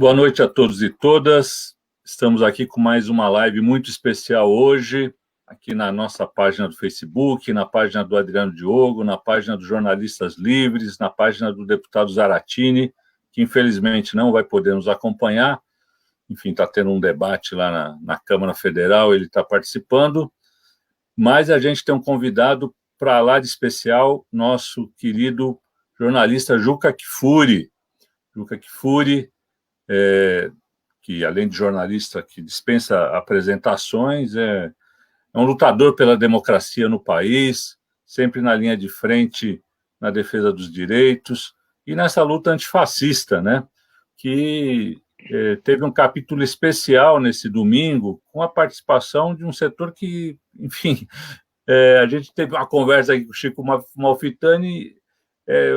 Boa noite a todos e todas. Estamos aqui com mais uma live muito especial hoje, aqui na nossa página do Facebook, na página do Adriano Diogo, na página dos Jornalistas Livres, na página do deputado Zaratini, que infelizmente não vai poder nos acompanhar. Enfim, está tendo um debate lá na Câmara Federal, ele está participando, mas a gente tem um convidado para lá de especial, nosso querido jornalista Juca Kfouri. Juca Kfouri, que além de jornalista que dispensa apresentações, é um lutador pela democracia no país, sempre na linha de frente na defesa dos direitos e nessa luta antifascista, né? Que teve um capítulo especial nesse domingo com a participação de um setor que, enfim, a gente teve uma conversa aqui com o Chico Malfitani,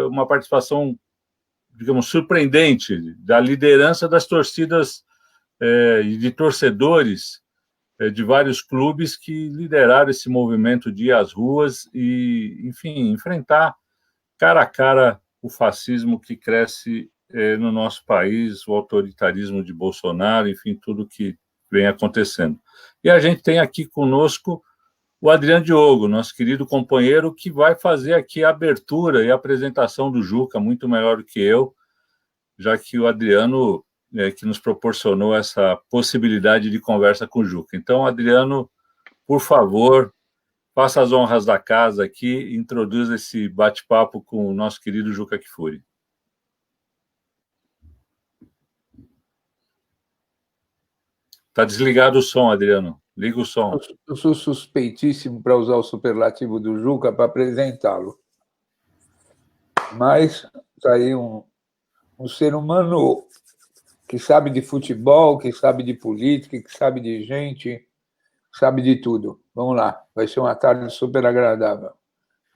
uma participação, digamos, surpreendente da liderança das torcidas e de torcedores de vários clubes que lideraram esse movimento de ir às ruas e, enfim, enfrentar cara a cara o fascismo que cresce no nosso país, o autoritarismo de Bolsonaro, enfim, tudo que vem acontecendo. E a gente tem aqui conosco o Adriano Diogo, nosso querido companheiro, que vai fazer aqui a abertura e a apresentação do Juca, muito melhor do que eu, já que o Adriano que nos proporcionou essa possibilidade de conversa com o Juca. Então, Adriano, por favor, faça as honras da casa aqui e introduza esse bate-papo com o nosso querido Juca Kfouri. Está desligado o som, Adriano. Liga o som. Eu sou suspeitíssimo para usar o superlativo do Juca para apresentá-lo. Mas está aí um ser humano que sabe de futebol, que sabe de política, que sabe de gente, sabe de tudo. Vamos lá, vai ser uma tarde super agradável.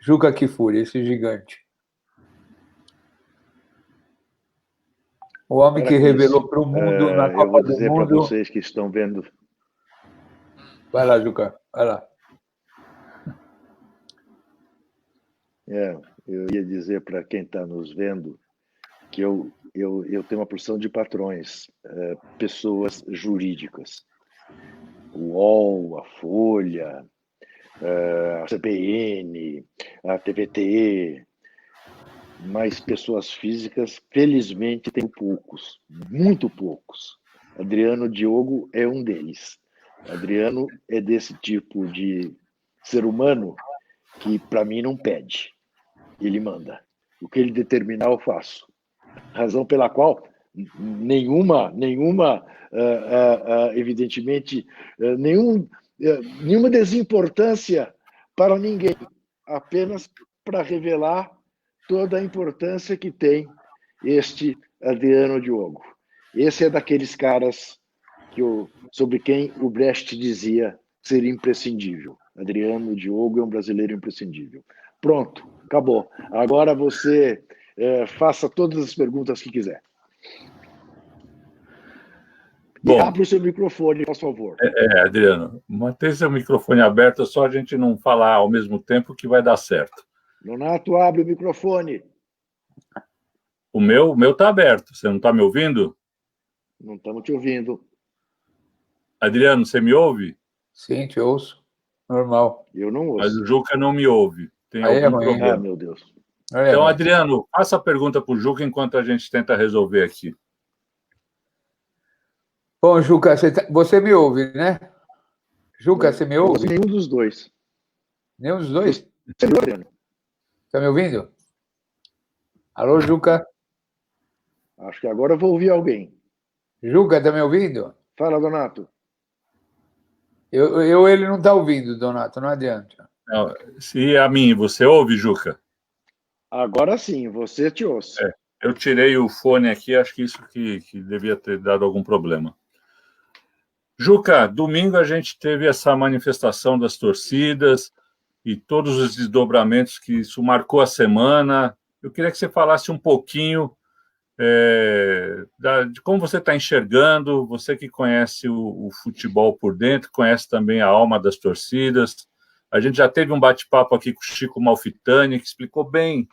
Juca Kfouri, esse gigante. O homem que revelou para o mundo na Copa do Mundo... Eu vou dizer para vocês que estão vendo... Vai lá, Juca, vai lá. Eu ia dizer para quem está nos vendo que eu tenho uma porção de patrões, pessoas jurídicas. O UOL, a Folha, a CBN, a TVT, mas pessoas físicas, felizmente, tenho poucos, muito poucos. Adriano Diogo é um deles. Adriano é desse tipo de ser humano que, para mim, não pede. Ele manda. O que ele determinar, eu faço. Razão pela qual nenhuma, evidentemente, nenhuma desimportância para ninguém, apenas para revelar toda a importância que tem este Adriano Diogo. Esse é daqueles caras sobre quem o Brecht dizia ser imprescindível. Adriano Diogo é um brasileiro imprescindível. Pronto, acabou. Agora você faça todas as perguntas que quiser. Bom, e abra o seu microfone, por favor. Adriano, mantenha seu microfone aberto, só a gente não falar ao mesmo tempo que vai dar certo. Donato, abre o microfone. O meu está aberto, você não está me ouvindo? Não estamos te ouvindo. Adriano, você me ouve? Sim, te ouço. Normal. Eu não ouço. Mas o Juca não me ouve. Tem algum problema. Ah, meu Deus. Então, Adriano, faça a pergunta para o Juca enquanto a gente tenta resolver aqui. Bom, Juca, você me ouve, né? Juca, você me ouve? Nenhum dos dois. Nenhum dos dois? Está me ouvindo? Alô, Juca? Acho que agora eu vou ouvir alguém. Juca, está me ouvindo? Fala, Donato. Ele não está ouvindo, Donato, não adianta. Não, se a mim, você ouve, Juca? Agora sim, você te ouço. Eu tirei o fone aqui, acho que isso que devia ter dado algum problema. Juca, domingo a gente teve essa manifestação das torcidas e todos os desdobramentos que isso marcou a semana. Eu queria que você falasse um pouquinho de como você está enxergando, você que conhece o futebol por dentro, conhece também a alma das torcidas. A gente já teve um bate-papo aqui com o Chico Malfitani, que explicou bem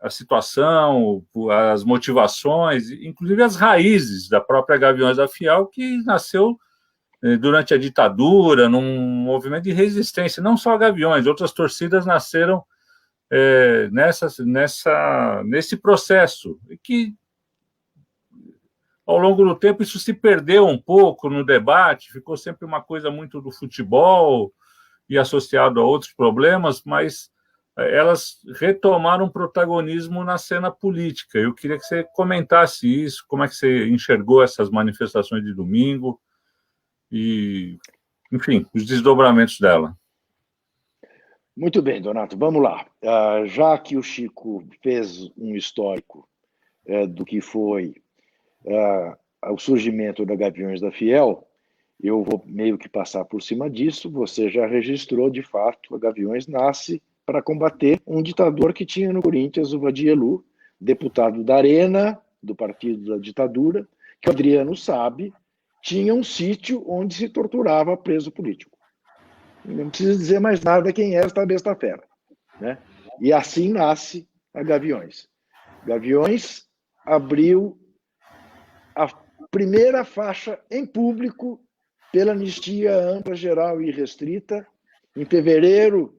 a situação, as motivações, inclusive as raízes da própria Gaviões da Fiel, que nasceu durante a ditadura, num movimento de resistência, não só a Gaviões, outras torcidas nasceram nesse processo, e que, ao longo do tempo, isso se perdeu um pouco no debate, ficou sempre uma coisa muito do futebol e associado a outros problemas, mas elas retomaram protagonismo na cena política. Eu queria que você comentasse isso, como é que você enxergou essas manifestações de domingo, e, enfim, os desdobramentos dela. Muito bem, Donato, vamos lá. Já que o Chico fez um histórico do que foi o surgimento da Gaviões da Fiel, eu vou meio que passar por cima disso. Você já registrou, de fato, a Gaviões nasce para combater um ditador que tinha no Corinthians, o Vadielu, deputado da Arena, do partido da ditadura, que o Adriano sabe, tinha um sítio onde se torturava preso político. Não precisa dizer mais nada quem é esta besta fera, né? E assim nasce a Gaviões. Gaviões abriu a primeira faixa em público pela anistia ampla, geral e restrita, em fevereiro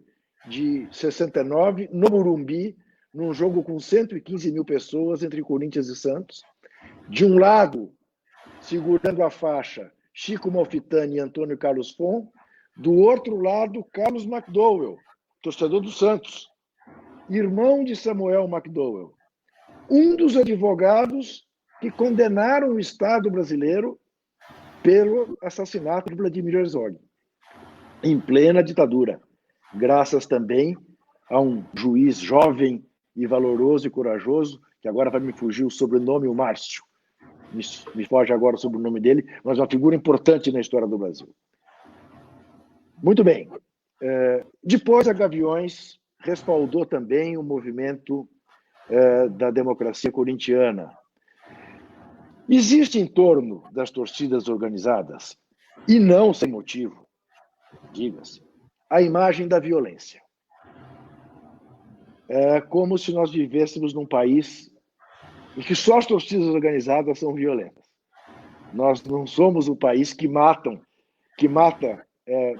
de 69, no Morumbi, num jogo com 115 mil pessoas entre Corinthians e Santos. De um lado, segurando a faixa, Chico Malfitani e Antônio Carlos Fon. Do outro lado, Carlos McDowell, torcedor do Santos, irmão de Samuel McDowell, um dos advogados que condenaram o Estado brasileiro pelo assassinato de Vladimir Herzog, em plena ditadura, graças também a um juiz jovem e valoroso e corajoso, que agora vai me fugir o sobrenome, o Márcio, me foge agora o sobrenome dele, mas uma figura importante na história do Brasil. Muito bem. Depois, a Gaviões respaldou também o movimento da democracia corintiana. Existe em torno das torcidas organizadas, e não sem motivo, diga-se, a imagem da violência. É como se nós vivêssemos num país em que só as torcidas organizadas são violentas. Nós não somos o país que mata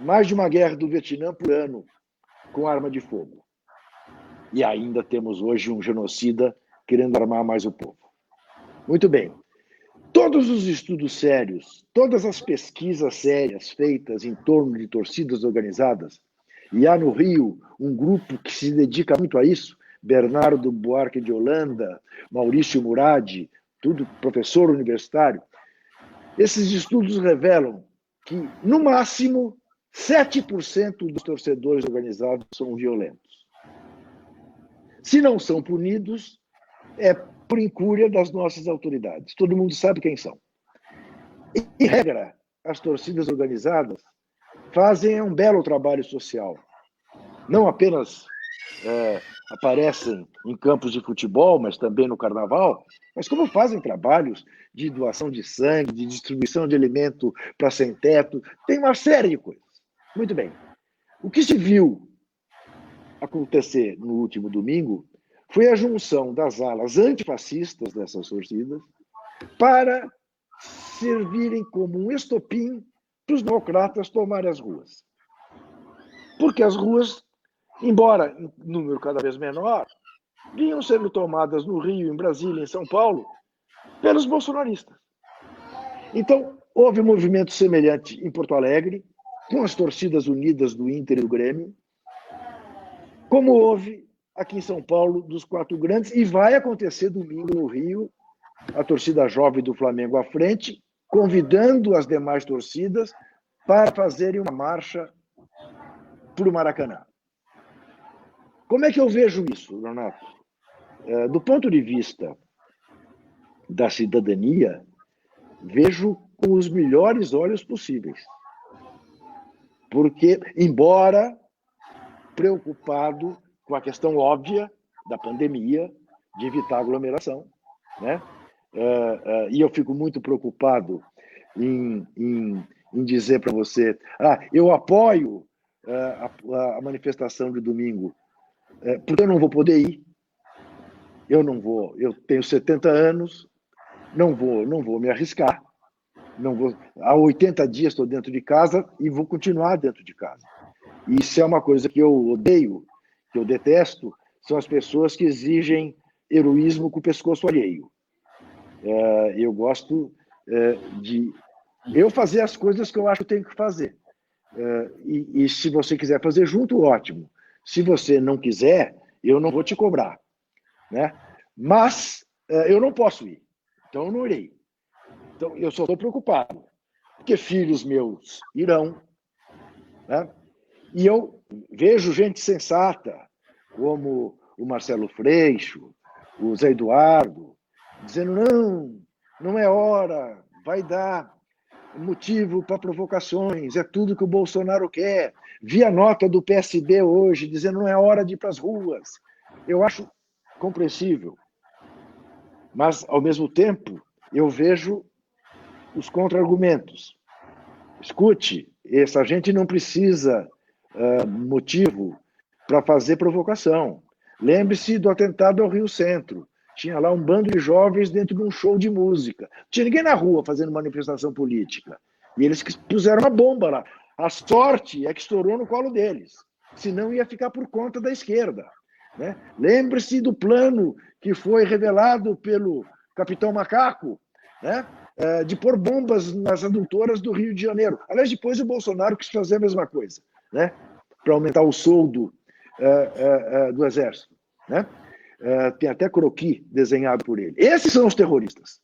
mais de uma guerra do Vietnã por ano com arma de fogo. E ainda temos hoje um genocida querendo armar mais o povo. Muito bem. Todos os estudos sérios, todas as pesquisas sérias feitas em torno de torcidas organizadas, e há no Rio um grupo que se dedica muito a isso, Bernardo Buarque de Holanda, Maurício Murad, tudo professor universitário. Esses estudos revelam que, no máximo, 7% dos torcedores organizados são violentos. Se não são punidos, é por incúria das nossas autoridades. Todo mundo sabe quem são. Em regra, as torcidas organizadas fazem um belo trabalho social. Não apenas aparecem em campos de futebol, mas também no carnaval, mas como fazem trabalhos de doação de sangue, de distribuição de alimento para sem-teto, tem uma série de coisas. Muito bem. O que se viu acontecer no último domingo foi a junção das alas antifascistas dessas torcidas para servirem como um estopim para os democratas tomarem as ruas. Porque as ruas, embora em número cada vez menor, vinham sendo tomadas no Rio, em Brasília, em São Paulo, pelos bolsonaristas. Então, houve um movimento semelhante em Porto Alegre, com as torcidas unidas do Inter e do Grêmio, como houve aqui em São Paulo, dos quatro grandes, e vai acontecer domingo no Rio, a torcida jovem do Flamengo à frente, convidando as demais torcidas para fazerem uma marcha para o Maracanã. Como é que eu vejo isso, Renato? Do ponto de vista da cidadania, vejo com os melhores olhos possíveis. Porque, embora preocupado com a questão óbvia da pandemia, de evitar aglomeração, né? E eu fico muito preocupado em dizer para você, eu apoio a manifestação de domingo, porque eu não vou poder ir. Eu não vou, eu tenho 70 anos, não vou me arriscar. Não vou, há 80 dias estou dentro de casa e vou continuar dentro de casa. E isso é uma coisa que eu odeio, que eu detesto, são as pessoas que exigem heroísmo com o pescoço alheio. Eu gosto de eu fazer as coisas que eu acho que tenho que fazer. E se você quiser fazer junto, ótimo. Se você não quiser, eu não vou te cobrar, né? Mas eu não posso ir, então eu não irei. Então eu só estou preocupado, porque filhos meus irão, né? E eu vejo gente sensata, como o Marcelo Freixo, o Zé Eduardo, dizendo não é hora, vai dar motivo para provocações, é tudo que o Bolsonaro quer. Vi a nota do PSB hoje dizendo não é hora de ir para as ruas. Eu acho compreensível, mas, ao mesmo tempo, eu vejo os contra-argumentos. Escute, essa gente não precisa motivo para fazer provocação. Lembre-se do atentado ao Rio Centro. Tinha lá um bando de jovens dentro de um show de música. Não tinha ninguém na rua fazendo manifestação política. E eles puseram uma bomba lá. A sorte é que estourou no colo deles. Senão ia ficar por conta da esquerda, né? Lembre-se do plano que foi revelado pelo Capitão Macaco, né? De pôr bombas nas adutoras do Rio de Janeiro. Aliás, depois o Bolsonaro quis fazer a mesma coisa, né? Para aumentar o soldo do Exército, né? Tem até croquis desenhado por ele. Esses são os terroristas,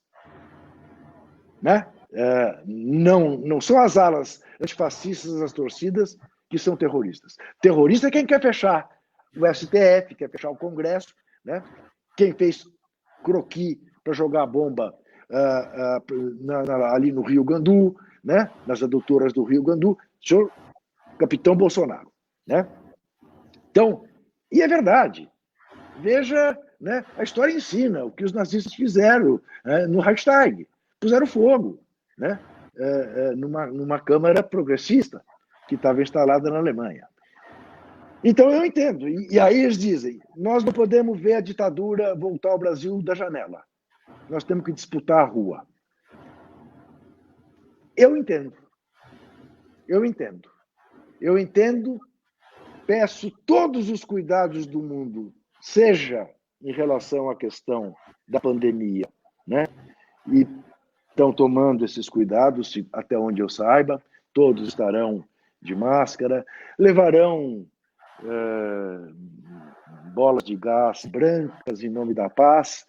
né? Não são as alas antifascistas, as torcidas, que são terroristas. Terrorista é quem quer fechar o STF, quer fechar o Congresso, né? Quem fez croquis para jogar bomba ali no Rio Gandu, né? Nas adutoras do Rio Gandu, senhor Capitão Bolsonaro, né? Então, e é verdade. Veja, né, a história ensina o que os nazistas fizeram no Reichstag. Puseram fogo, né, numa Câmara progressista que estava instalada na Alemanha. Então eu entendo. E aí eles dizem, nós não podemos ver a ditadura voltar ao Brasil da janela. Nós temos que disputar a rua. Eu entendo. Peço todos os cuidados do mundo, seja em relação à questão da pandemia, né? E estão tomando esses cuidados, até onde eu saiba, todos estarão de máscara, levarão bolas de gás brancas em nome da paz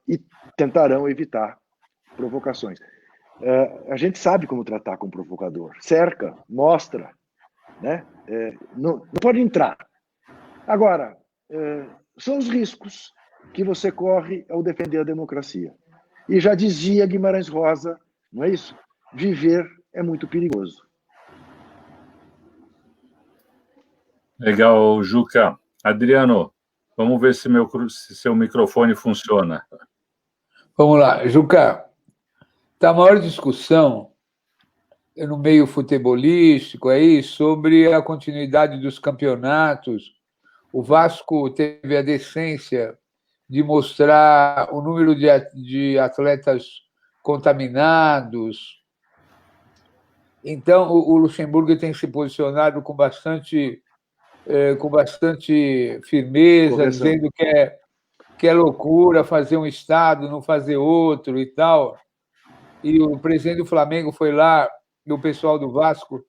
e tentarão evitar provocações. A gente sabe como tratar com o provocador. Cerca, mostra, né? Não pode entrar. Agora, são os riscos que você corre ao defender a democracia. E já dizia Guimarães Rosa, não é isso? Viver é muito perigoso. Legal, Juca. Adriano, vamos ver se seu microfone funciona. Vamos lá, Juca. Está a maior discussão no meio futebolístico aí sobre a continuidade dos campeonatos. O Vasco teve a decência de mostrar o número de atletas contaminados. Então, o Luxemburgo tem se posicionado com bastante firmeza, correção, dizendo que é loucura fazer um estado, não fazer outro e tal. E o presidente do Flamengo foi lá, e o pessoal do Vasco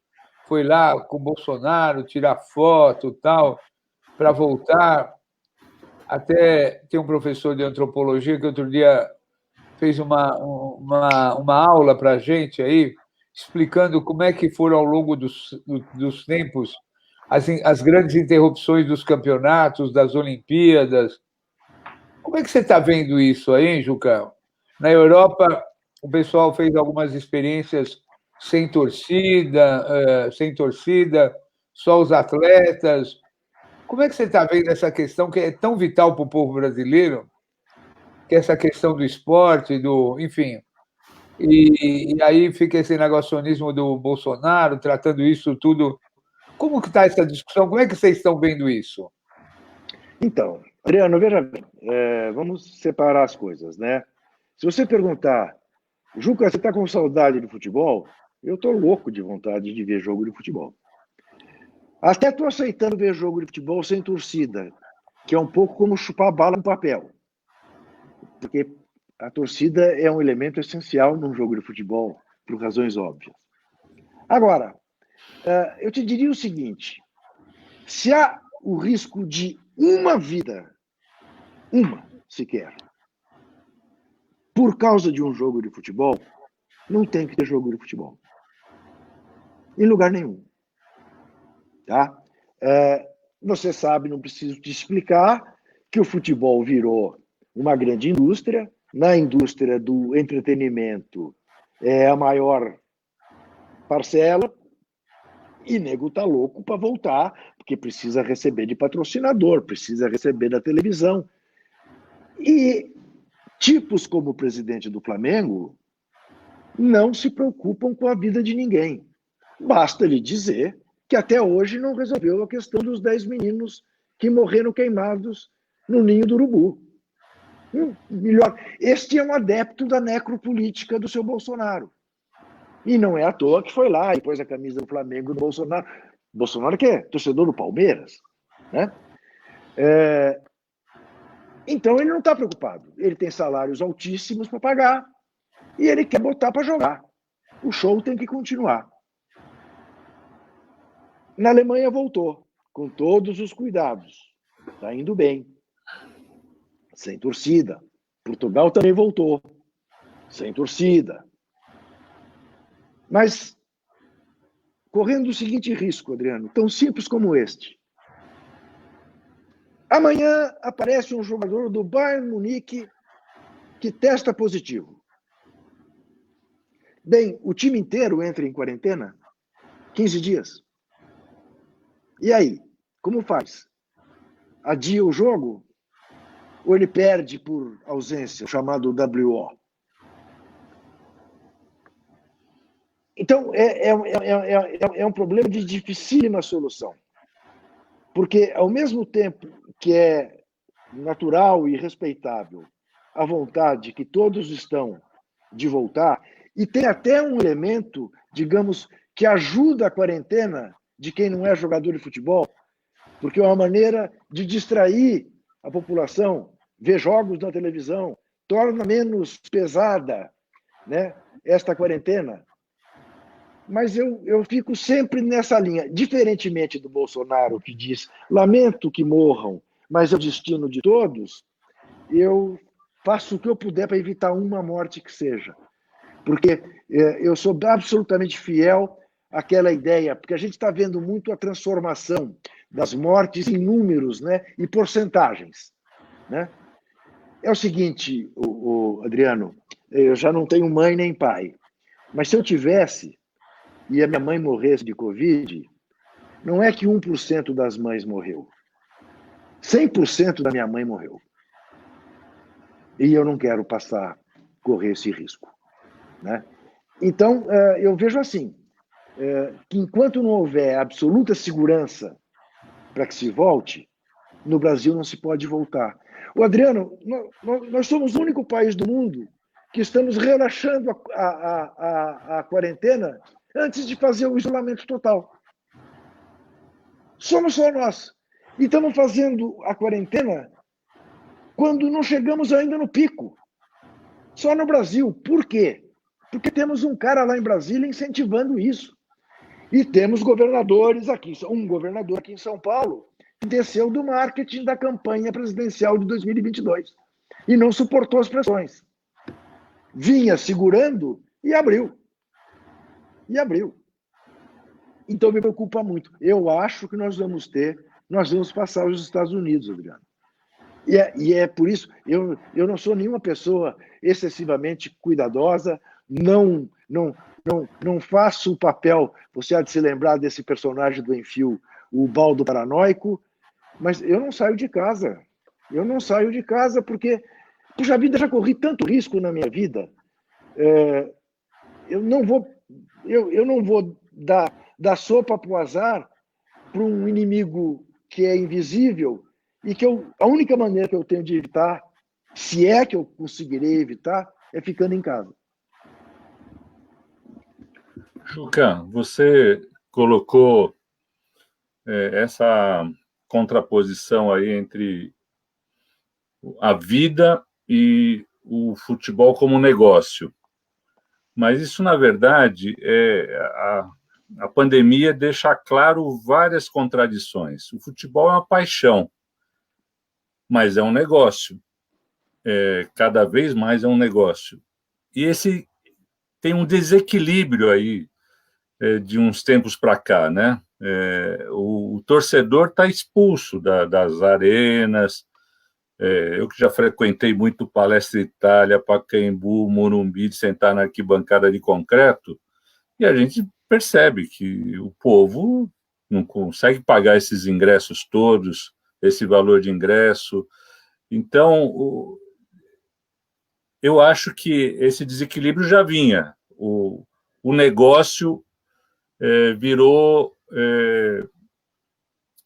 foi lá com o Bolsonaro tirar foto e tal, para voltar. Até tem um professor de antropologia que outro dia fez uma aula para a gente aí, explicando como é que foram ao longo dos tempos as grandes interrupções dos campeonatos, das Olimpíadas. Como é que você está vendo isso aí, hein, Juca? Na Europa, o pessoal fez algumas experiências sem torcida, só os atletas. Como é que você está vendo essa questão que é tão vital para o povo brasileiro, que é essa questão do esporte, enfim, e aí fica esse negacionismo do Bolsonaro, tratando isso tudo. Como que está essa discussão? Como é que vocês estão vendo isso? Então, Adriano, veja bem, vamos separar as coisas, né? Se você perguntar, Juca, você está com saudade de futebol? Eu estou louco de vontade de ver jogo de futebol. Até estou aceitando ver jogo de futebol sem torcida, que é um pouco como chupar bala no papel. Porque a torcida é um elemento essencial num jogo de futebol, por razões óbvias. Agora, eu te diria o seguinte, se há o risco de uma vida, uma sequer, por causa de um jogo de futebol, não tem que ter jogo de futebol. Em lugar nenhum. Tá? Você sabe, não preciso te explicar, que o futebol virou uma grande indústria. Na indústria do entretenimento é a maior parcela, e nego está louco para voltar, porque precisa receber de patrocinador, precisa receber da televisão. E tipos como o presidente do Flamengo não se preocupam com a vida de ninguém. Basta lhe dizer que até hoje não resolveu a questão dos 10 meninos que morreram queimados no ninho do urubu. Melhor, este é um adepto da necropolítica do seu Bolsonaro. E não é à toa que foi lá e pôs a camisa do Flamengo do Bolsonaro. Bolsonaro que é torcedor do Palmeiras, né? Então ele não está preocupado. Ele tem salários altíssimos para pagar e ele quer botar para jogar. O show tem que continuar. Na Alemanha voltou, com todos os cuidados. Está indo bem. Sem torcida. Portugal também voltou. Sem torcida. Mas correndo o seguinte risco, Adriano, tão simples como este. Amanhã aparece um jogador do Bayern Munique que testa positivo. Bem, o time inteiro entra em quarentena 15 dias. E aí, como faz? Adia o jogo? Ou ele perde por ausência, o chamado WO? Então, é um problema de dificílima solução. Porque, ao mesmo tempo que é natural e respeitável a vontade que todos estão de voltar, e tem até um elemento, digamos, que ajuda a quarentena de quem não é jogador de futebol, porque é uma maneira de distrair a população, ver jogos na televisão, torna menos pesada, né, esta quarentena. Mas eu fico sempre nessa linha, diferentemente do Bolsonaro, que diz, lamento que morram, mas é o destino de todos, eu faço o que eu puder para evitar uma morte que seja. Porque eu sou absolutamente fiel àquela ideia, porque a gente está vendo muito a transformação das mortes em números, né, e porcentagens. Né? É o seguinte, Adriano, eu já não tenho mãe nem pai, mas se eu tivesse, e a minha mãe morresse de Covid, não é que 1% das mães morreu. 100% da minha mãe morreu. E eu não quero correr esse risco. Né? Então, eu vejo assim, que enquanto não houver absoluta segurança para que se volte, no Brasil não se pode voltar. O Adriano, nós somos o único país do mundo que estamos relaxando a quarentena antes de fazer o isolamento total. Somos só nós. E estamos fazendo a quarentena quando não chegamos ainda no pico. Só no Brasil. Por quê? Porque temos um cara lá em Brasília incentivando isso. E temos governadores aqui. Um governador aqui em São Paulo que desceu do marketing da campanha presidencial de 2022 e não suportou as pressões. Vinha segurando e abriu. Então me preocupa muito. Eu acho que nós vamos passar os Estados Unidos, Adriano. E é por isso, eu não sou nenhuma pessoa excessivamente cuidadosa, não faço o papel, você há de se lembrar desse personagem do Enfio, o Baldo Paranoico, mas eu não saio de casa. Eu não saio de casa porque, puxa vida, já corri tanto risco na minha vida. Eu não vou dar sopa para o azar para um inimigo que é invisível e que a única maneira que eu tenho de evitar, se é que eu conseguirei evitar, é ficando em casa. Juca, você colocou essa contraposição aí entre a vida e o futebol como negócio. Mas isso, na verdade, a pandemia deixa claro várias contradições. O futebol é uma paixão, mas é um negócio. Cada vez mais é um negócio. E esse tem um desequilíbrio aí de uns tempos para cá, né? O torcedor está expulso das arenas. Eu que já frequentei muito Palestra Itália, Pacaembu, Morumbi, de sentar na arquibancada de concreto, e a gente percebe que o povo não consegue pagar esses ingressos todos, esse valor de ingresso. Então, eu acho que esse desequilíbrio já vinha. O negócio virou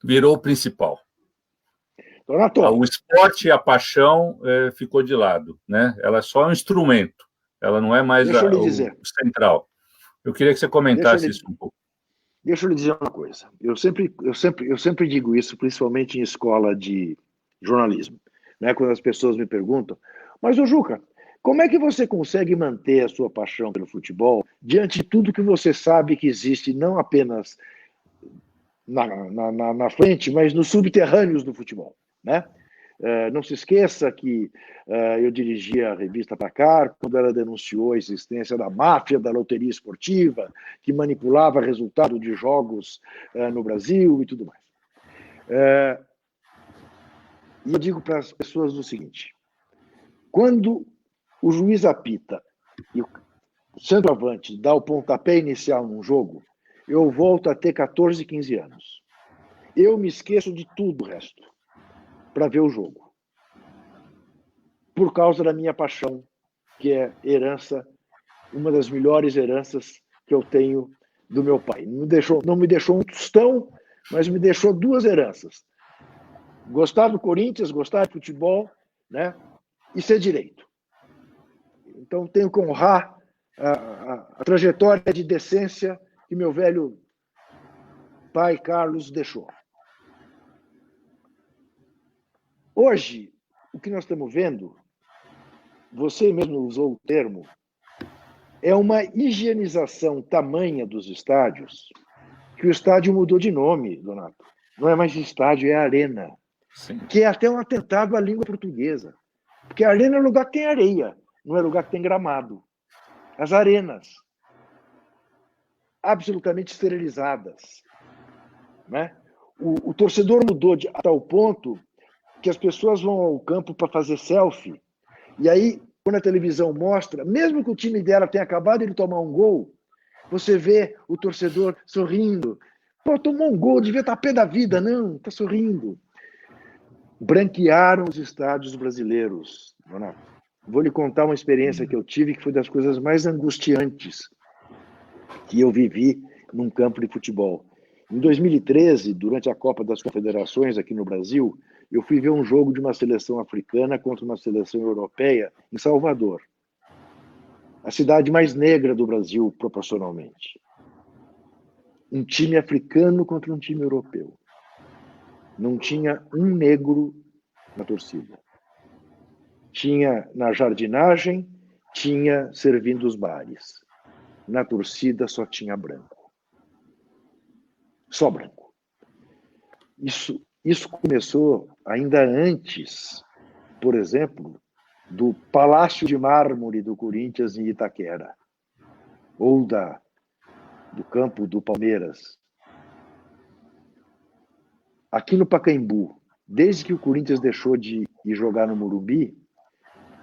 o principal. Donato, O esporte e a paixão ficou de lado, né? Ela é só um instrumento, ela não é mais o central. Eu queria que você comentasse isso um pouco. Deixa eu lhe dizer uma coisa. Eu sempre digo isso, principalmente em escola de jornalismo, né? Quando as pessoas me perguntam, mas, ô Juca, como é que você consegue manter a sua paixão pelo futebol diante de tudo que você sabe que existe, não apenas na frente, mas nos subterrâneos do futebol, né? Não se esqueça que eu dirigia a revista Placar quando ela denunciou a existência da máfia da loteria esportiva, que manipulava o resultado de jogos no Brasil e tudo mais. E eu digo para as pessoas o seguinte: quando o juiz apita e o centroavante dá o pontapé inicial num jogo, eu volto a ter 14, 15 anos. Eu me esqueço de tudo o resto para ver o jogo. Por causa da minha paixão, que é herança, uma das melhores heranças que eu tenho do meu pai. Não me deixou um tostão, mas me deixou duas heranças. Gostar do Corinthians, gostar de futebol, né? E ser direito. Então, tenho que honrar a trajetória de decência que meu velho pai Carlos deixou. Hoje, o que nós estamos vendo, você mesmo usou o termo, é uma higienização tamanha dos estádios, que o estádio mudou de nome, Donato. Não é mais estádio, é arena. Sim. Que é até um atentado à língua portuguesa. Porque a arena é lugar que tem areia, não é lugar que tem gramado. As arenas, absolutamente esterilizadas. Né? O torcedor mudou a tal ponto que as pessoas vão ao campo para fazer selfie, e aí, quando a televisão mostra, mesmo que o time dela tenha acabado de tomar um gol, você vê o torcedor sorrindo. Pô, tomou um gol, devia estar pé da vida. Não, está sorrindo. Branquearam os estádios brasileiros. Vou lhe contar uma experiência que eu tive, que foi das coisas mais angustiantes que eu vivi num campo de futebol. Em 2013, durante a Copa das Confederações aqui no Brasil, eu fui ver um jogo de uma seleção africana contra uma seleção europeia em Salvador, a cidade mais negra do Brasil, proporcionalmente. Um time africano contra um time europeu. Não tinha um negro na torcida. Tinha na jardinagem, tinha servindo os bares. Na torcida só tinha branco. Só branco. Isso começou ainda antes, por exemplo, do Palácio de Mármore do Corinthians em Itaquera, ou do campo do Palmeiras. Aqui no Pacaembu, desde que o Corinthians deixou de ir jogar no Morumbi,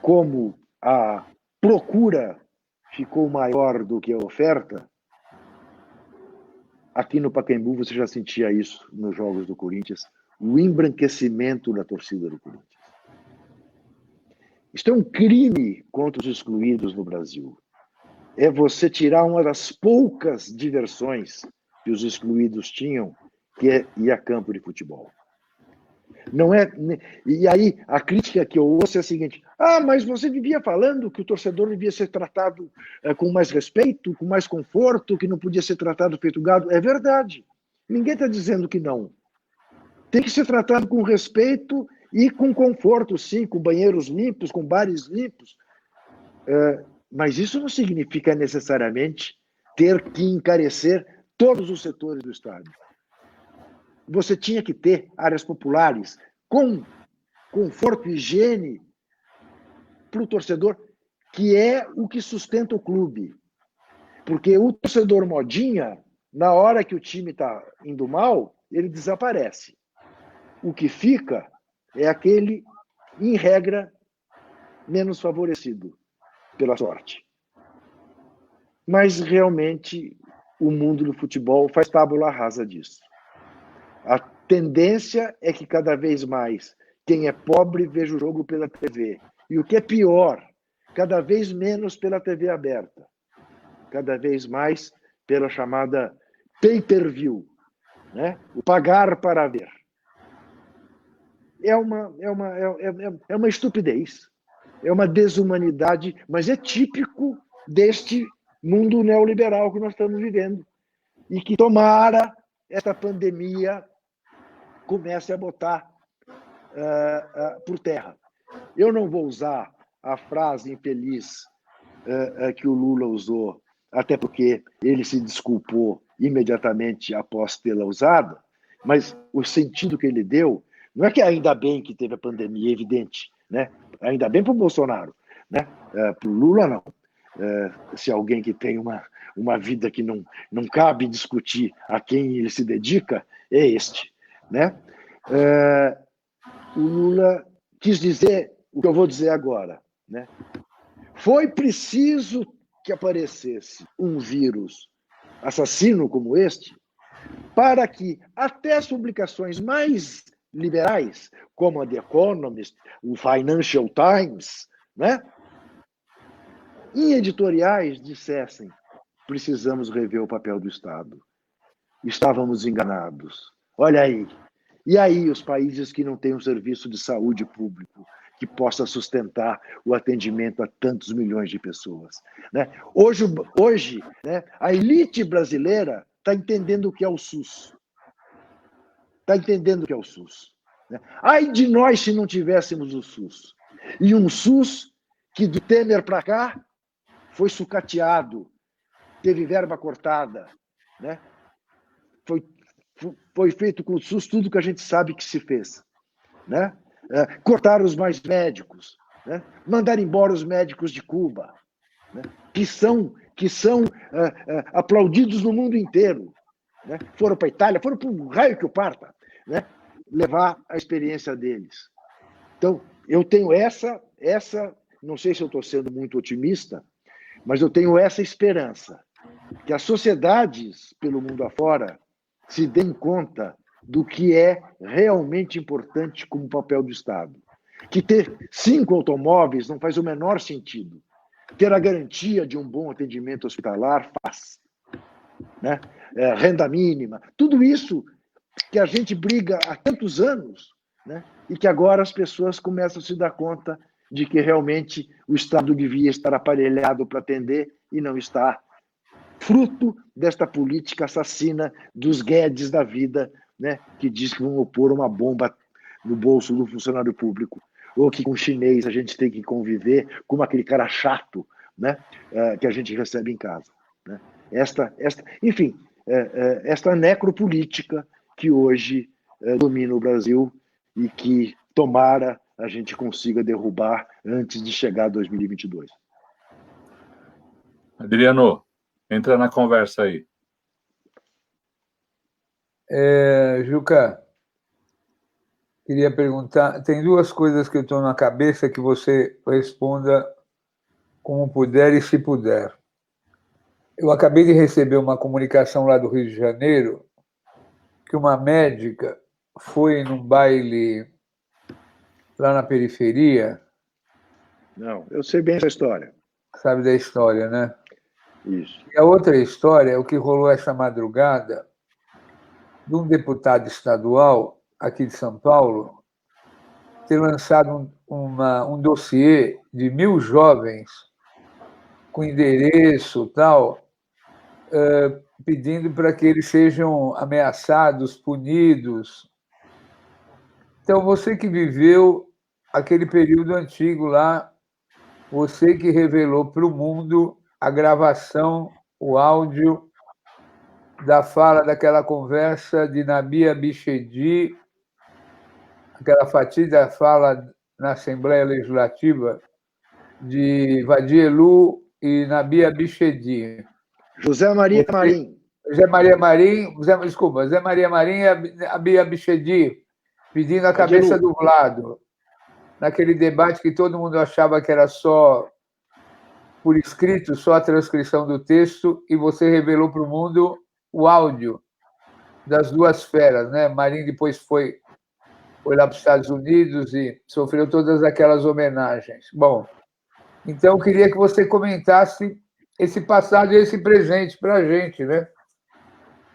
como a procura ficou maior do que a oferta, aqui no Pacaembu você já sentia isso nos jogos do Corinthians, o embranquecimento da torcida do Corinthians. Isso é um crime contra os excluídos no Brasil. É você tirar uma das poucas diversões que os excluídos tinham, que é ir a campo de futebol. Não é. E aí a crítica que eu ouço é a seguinte: mas você vivia falando que o torcedor devia ser tratado com mais respeito, com mais conforto, que não podia ser tratado feito gado. É verdade. Ninguém está dizendo que não. Tem que ser tratado com respeito e com conforto, sim, com banheiros limpos, com bares limpos. Mas isso não significa necessariamente ter que encarecer todos os setores do estádio. Você tinha que ter áreas populares com conforto e higiene para o torcedor, que é o que sustenta o clube. Porque o torcedor modinha, na hora que o time está indo mal, ele desaparece. O que fica é aquele, em regra, menos favorecido pela sorte. Mas, realmente, o mundo do futebol faz tábula rasa disso. A tendência é que cada vez mais quem é pobre veja o jogo pela TV. E o que é pior, cada vez menos pela TV aberta. Cada vez mais pela chamada pay-per-view, né? O pagar para ver. É uma estupidez, é uma desumanidade, mas é típico deste mundo neoliberal que nós estamos vivendo. E que tomara esta pandemia comece a botar por terra. Eu não vou usar a frase infeliz que o Lula usou, até porque ele se desculpou imediatamente após tê-la usada, mas o sentido que ele deu não é que ainda bem que teve a pandemia, é evidente, né? Ainda bem para o Bolsonaro, né? Para o Lula, não. Se alguém que tem uma vida que não cabe discutir a quem ele se dedica, é este, né? O Lula quis dizer o que eu vou dizer agora, né? Foi preciso que aparecesse um vírus assassino como este para que até as publicações mais liberais, como a The Economist, o Financial Times, né, em editoriais dissessem: precisamos rever o papel do Estado. Estávamos enganados. Olha aí. E aí os países que não têm um serviço de saúde público que possa sustentar o atendimento a tantos milhões de pessoas, né? Hoje, né, a elite brasileira está entendendo o que é o SUS. Está entendendo o que é o SUS. Né? Ai de nós se não tivéssemos o SUS. E um SUS que do Temer para cá foi sucateado, teve verba cortada, né? Foi feito com o SUS tudo que a gente sabe que se fez, né? Cortaram os mais médicos, né? Mandaram embora os médicos de Cuba, né? que são aplaudidos no mundo inteiro, né? Foram para a Itália, foram para um raio que o parta, né? Levar a experiência deles. Então, eu tenho essa, não sei se eu estou sendo muito otimista, mas eu tenho essa esperança, que as sociedades pelo mundo afora se deem conta do que é realmente importante como papel do Estado. Que ter 5 automóveis não faz o menor sentido. Ter a garantia de um bom atendimento hospitalar faz. Né? Renda mínima, tudo isso que a gente briga há tantos anos, né? E que agora as pessoas começam a se dar conta de que realmente o Estado devia estar aparelhado para atender e não está, fruto desta política assassina dos Guedes da vida, né, que diz que vão pôr uma bomba no bolso do funcionário público, ou que com o chinês a gente tem que conviver como aquele cara chato, né, que a gente recebe em casa. Né? Enfim, esta necropolítica que hoje domina o Brasil e que, tomara, a gente consiga derrubar antes de chegar a 2022. Adriano, entra na conversa aí. Juca, queria perguntar, tem 2 coisas que eu estou na cabeça que você responda como puder e se puder. Eu acabei de receber uma comunicação lá do Rio de Janeiro que uma médica foi num baile lá na periferia. Não, eu sei bem essa história. Sabe da história, né? Isso. E a outra história é o que rolou essa madrugada de um deputado estadual aqui de São Paulo, ter lançado um dossiê de 1.000 jovens com endereço tal, pedindo para que eles sejam ameaçados, punidos. Então, você que viveu aquele período antigo lá, você que revelou para o mundo a gravação, o áudio da fala daquela conversa de Nabi Abichedi, aquela fatídica fala na Assembleia Legislativa de Vadielu e Nabi Abichedi. José Maria Marim. Zé Maria Marim e Abi Abichedi pedindo a cabeça do Vlado, naquele debate que todo mundo achava que era só por escrito, só a transcrição do texto, e você revelou para o mundo o áudio das duas feras, né? Marim depois foi lá para os Estados Unidos e sofreu todas aquelas homenagens. Bom, então eu queria que você comentasse esse passado e esse presente para a gente, né?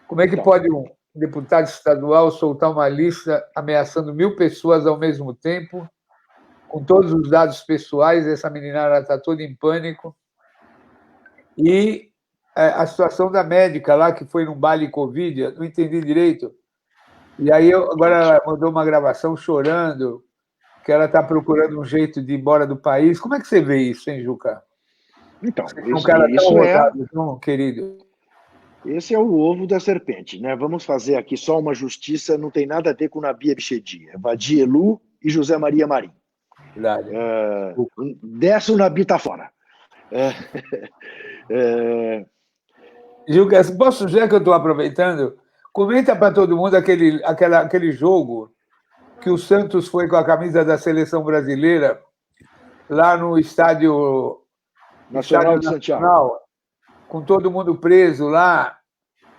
Como é que pode um deputado estadual soltar uma lista ameaçando 1.000 pessoas ao mesmo tempo, com todos os dados pessoais? Essa meninada está toda em pânico. E a situação da médica lá, que foi num baile Covid, eu não entendi direito. E aí, agora ela mandou uma gravação chorando, que ela está procurando um jeito de ir embora do país. Como é que você vê isso, hein, Juca? Então, um cara tão rodado, não, querido. Esse é o ovo da serpente, né? Vamos fazer aqui só uma justiça, não tem nada a ver com Nabi Abichedi, é Vadielu e José Maria Marim. Dessa o Nabi está fora. Juca, posso, já que eu estou aproveitando, comenta para todo mundo aquele jogo que o Santos foi com a camisa da seleção brasileira lá no Estádio Nacional de Santiago, com todo mundo preso lá,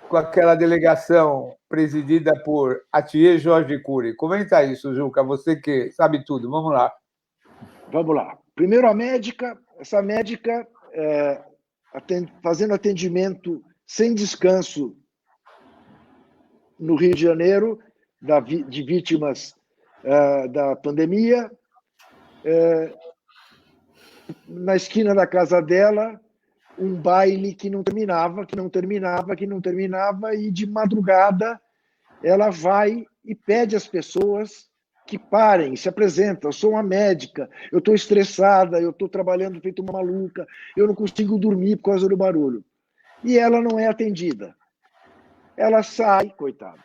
com aquela delegação presidida por Atier Jorge Cury. Comenta isso, Juca, você que sabe tudo. Vamos lá. Vamos lá. Primeiro, a médica. Essa médica fazendo atendimento sem descanso no Rio de Janeiro de vítimas da pandemia. Na esquina da casa dela, um baile que não terminava, e de madrugada ela vai e pede às pessoas que parem, se apresentam. Eu sou uma médica, eu estou estressada, eu estou trabalhando feito uma maluca, eu não consigo dormir por causa do barulho. E ela não é atendida. Ela sai, coitada,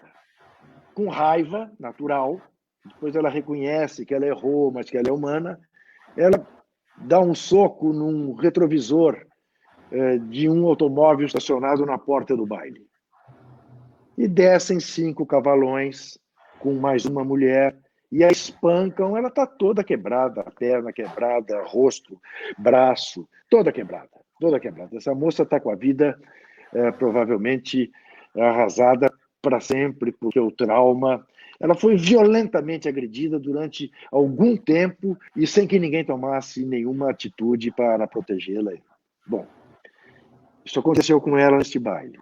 com raiva natural, depois ela reconhece que ela errou, mas que ela é humana, ela dá um soco num retrovisor de um automóvel estacionado na porta do baile. E descem 5 cavalões com mais uma mulher e a espancam. Ela está toda quebrada, a perna quebrada, rosto, braço, toda quebrada. Essa moça está com a vida provavelmente arrasada para sempre, porque o trauma... Ela foi violentamente agredida durante algum tempo e sem que ninguém tomasse nenhuma atitude para protegê-la. Bom, isso aconteceu com ela neste baile.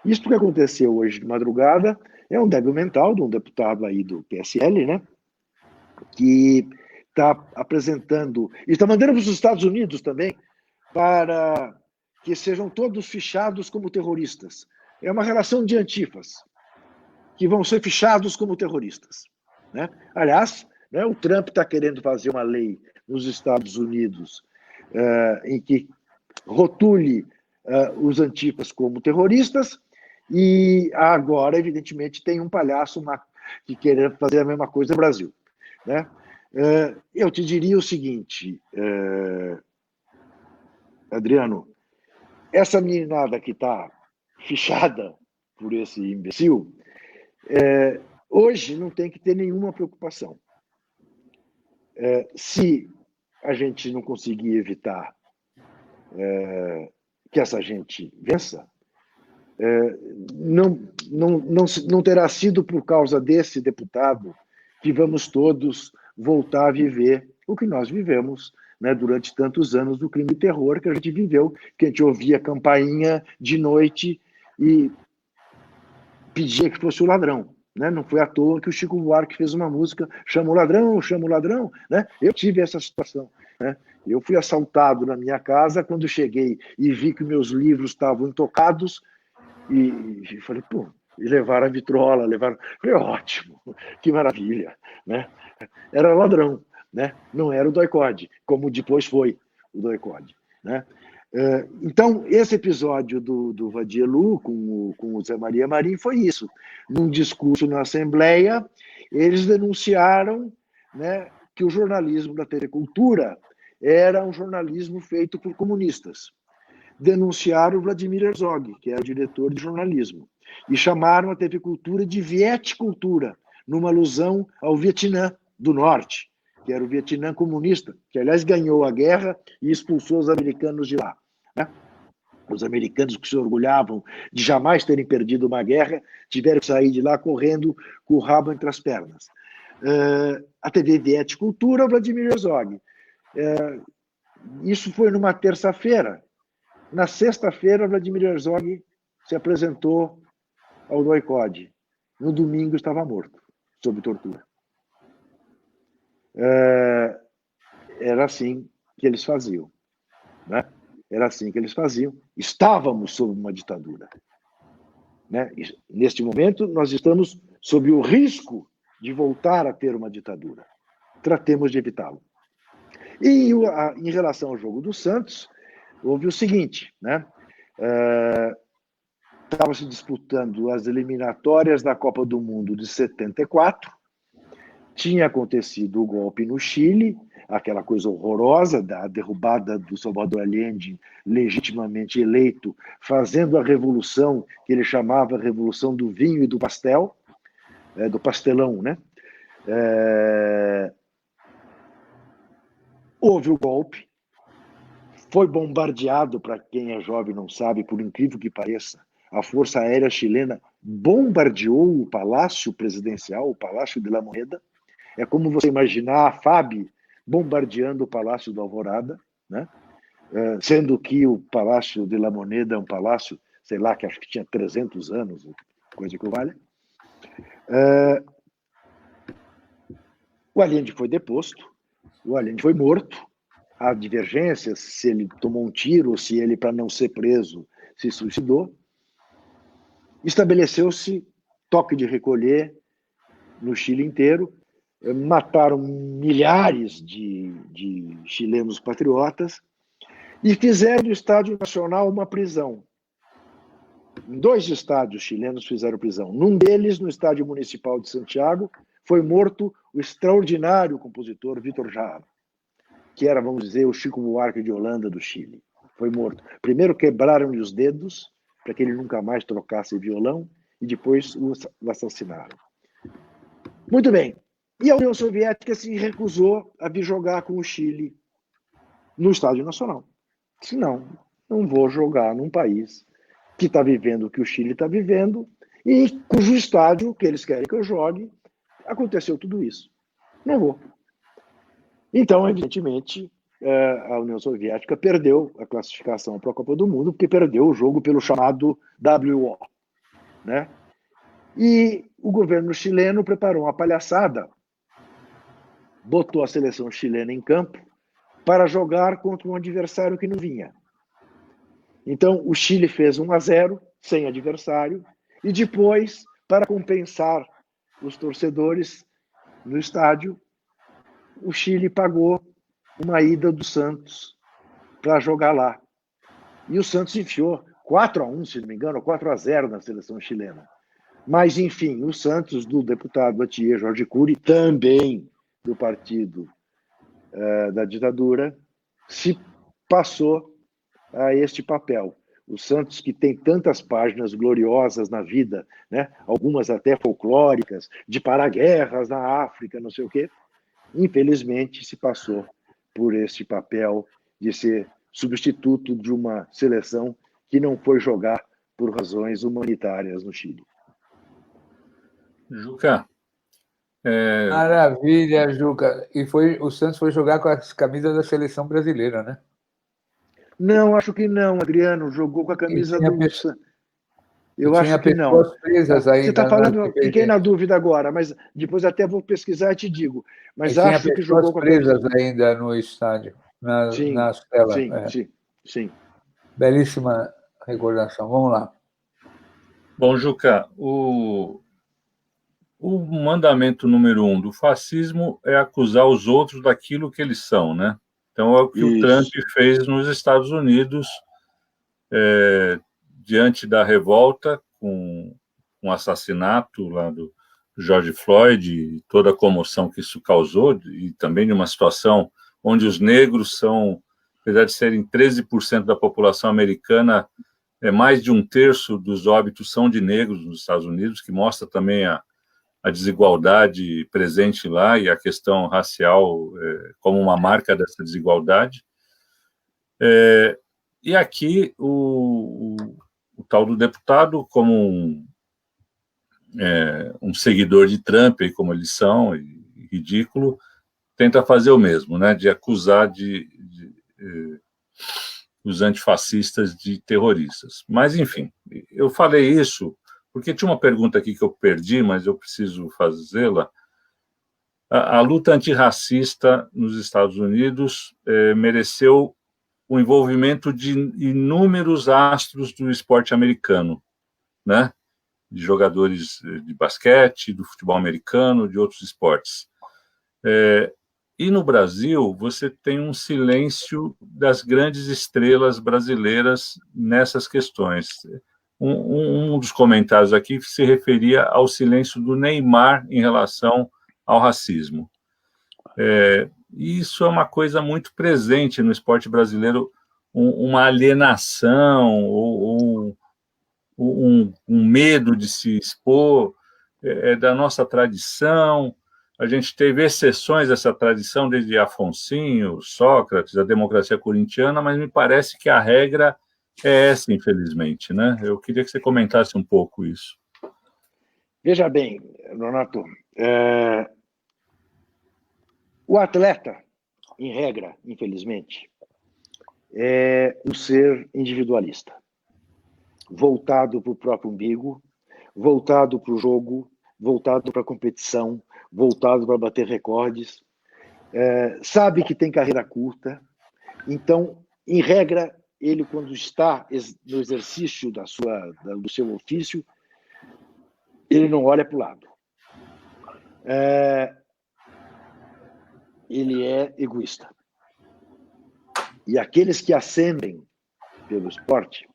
Isso que aconteceu hoje de madrugada é um débil mental de um deputado aí do PSL, né? Que está apresentando, e está mandando para os Estados Unidos também, para que sejam todos fichados como terroristas. É uma relação de antifas, que vão ser fichados como terroristas, né? Aliás, né, o Trump está querendo fazer uma lei nos Estados Unidos em que rotule os antifas como terroristas, e agora, evidentemente, tem um palhaço que quer fazer a mesma coisa no Brasil, né? Eu te diria o seguinte, Adriano, essa meninada que está fichada por esse imbecil, hoje não tem que ter nenhuma preocupação. Se a gente não conseguir evitar que essa gente vença, não terá sido por causa desse deputado que vamos todos voltar a viver o que nós vivemos, né, durante tantos anos do crime de terror que a gente viveu, que a gente ouvia campainha de noite e pedia que fosse o ladrão, né? Não foi à toa que o Chico Buarque fez uma música, chama o ladrão, né? Eu tive essa situação, né? Eu fui assaltado na minha casa quando cheguei e vi que meus livros estavam intocados e falei, pô, e levaram a vitrola, levaram... Falei, ótimo, que maravilha, né? Era ladrão, né? Não era o doicode, como depois foi o doicode, né? Então, esse episódio do Vadielu com o Zé Maria Marim foi isso. Num discurso na Assembleia, eles denunciaram, né, que o jornalismo da TV Cultura era um jornalismo feito por comunistas. Denunciaram o Vladimir Herzog, que era o diretor de jornalismo, e chamaram a TV Cultura de Vietcultura, numa alusão ao Vietnã do Norte, que era o Vietnã comunista, que, aliás, ganhou a guerra e expulsou os americanos de lá, né? Os americanos que se orgulhavam de jamais terem perdido uma guerra tiveram que sair de lá correndo com o rabo entre as pernas. A TV Vietcultura, Vladimir Herzog. Isso foi numa terça-feira. Na sexta-feira, Vladimir Herzog se apresentou ao doicode. No domingo, estava morto, sob tortura. Era assim que eles faziam, né? Era assim que eles faziam. Estávamos sob uma ditadura, né? Neste momento, nós estamos sob o risco de voltar a ter uma ditadura. Tratemos de evitá-lo. E em relação ao jogo do Santos, houve o seguinte, né? Estava se disputando as eliminatórias da Copa do Mundo de 74, tinha acontecido o golpe no Chile, aquela coisa horrorosa da derrubada do Salvador Allende, legitimamente eleito, fazendo a revolução que ele chamava a revolução do vinho e do pastel, do pastelão, né? Houve o golpe, foi bombardeado, para quem é jovem não sabe, por incrível que pareça, a Força Aérea Chilena bombardeou o Palácio Presidencial, o Palácio de la Moneda. É como você imaginar a FAB bombardeando o Palácio da Alvorada, né? Sendo que o Palácio de la Moneda é um palácio, sei lá, que acho que tinha 300 anos, coisa que o valha. O Allende foi deposto, o Allende foi morto. Há divergências se ele tomou um tiro ou se ele, para não ser preso, se suicidou. Estabeleceu-se toque de recolher no Chile inteiro. Mataram milhares de chilenos patriotas e fizeram do Estádio Nacional uma prisão. Em 2 estádios chilenos fizeram prisão. Num deles, no Estádio Municipal de Santiago, foi morto o extraordinário compositor Vítor Jara, que era, vamos dizer, o Chico Buarque de Holanda do Chile. Foi morto. Primeiro quebraram-lhe os dedos para que ele nunca mais trocasse violão e depois o assassinaram. Muito bem. E a União Soviética se recusou a vir jogar com o Chile no Estádio Nacional. Disse, não vou jogar num país que está vivendo o que o Chile está vivendo e cujo estádio que eles querem que eu jogue, aconteceu tudo isso. Não vou. Então, evidentemente, a União Soviética perdeu a classificação para a Copa do Mundo, porque perdeu o jogo pelo chamado WO, né? E o governo chileno preparou uma palhaçada, botou a seleção chilena em campo para jogar contra um adversário que não vinha. Então, o Chile fez 1-0, sem adversário, e depois, para compensar os torcedores no estádio, o Chile pagou uma ida do Santos para jogar lá. E o Santos enfiou 4-1, se não me engano, ou 4-0 na seleção chilena. Mas, enfim, o Santos, do deputado Atier Jorge Cury, também do partido da ditadura, se passou a este papel. O Santos, que tem tantas páginas gloriosas na vida, né? Algumas até folclóricas, de parar guerras na África, não sei o quê, infelizmente se passou por este papel de ser substituto de uma seleção que não foi jogar por razões humanitárias no Chile. Juca. Maravilha, Juca. E o Santos foi jogar com as camisas da seleção brasileira, né? Não, acho que não, Adriano. Jogou com a camisa do... Eu tinha acho que não. pessoas presas ainda. Você está falando, CPI. fiquei na dúvida agora, mas depois até vou pesquisar e te digo. Mas E tinha acho que pessoas jogou com a presas torcida. ainda no estádio, Sim, na cela. sim, sim, sim. Belíssima recordação. Vamos lá. Bom, Juca, o mandamento número 1 do fascismo é acusar os outros daquilo que eles são, né? Então, é o que o Trump fez nos Estados Unidos, diante da revolta com o assassinato lá do George Floyd e toda a comoção que isso causou, e também de uma situação onde os negros são, apesar de serem 13% da população americana, mais de um terço dos óbitos são de negros nos Estados Unidos, que mostra também a desigualdade presente lá e a questão racial como uma marca dessa desigualdade. E aqui o tal do deputado, como um seguidor de Trump, como eles são, e ridículo, tenta fazer o mesmo, né, de acusar os antifascistas de terroristas. Mas, enfim, eu falei isso porque tinha uma pergunta aqui que eu perdi, mas eu preciso fazê-la. A luta antirracista nos Estados Unidos mereceu o envolvimento de inúmeros astros do esporte americano, né? De jogadores de basquete, do futebol americano, de outros esportes. E no Brasil, você tem um silêncio das grandes estrelas brasileiras nessas questões. Um dos comentários aqui se referia ao silêncio do Neymar em relação ao racismo. Isso é uma coisa muito presente no esporte brasileiro, uma alienação ou um medo de se expor da nossa tradição. A gente teve exceções dessa tradição, desde Afonsinho, Sócrates, a democracia corintiana, mas me parece que a regra é essa, infelizmente, né? Eu queria que você comentasse um pouco isso. Veja bem, Donato, o atleta, em regra, infelizmente, é um ser individualista, voltado para o próprio umbigo, voltado para o jogo, voltado para a competição, voltado para bater recordes, sabe que tem carreira curta, então, em regra, ele, quando está no exercício do seu ofício, ele não olha para o lado. Ele é egoísta. E aqueles que ascendem pelo esporte,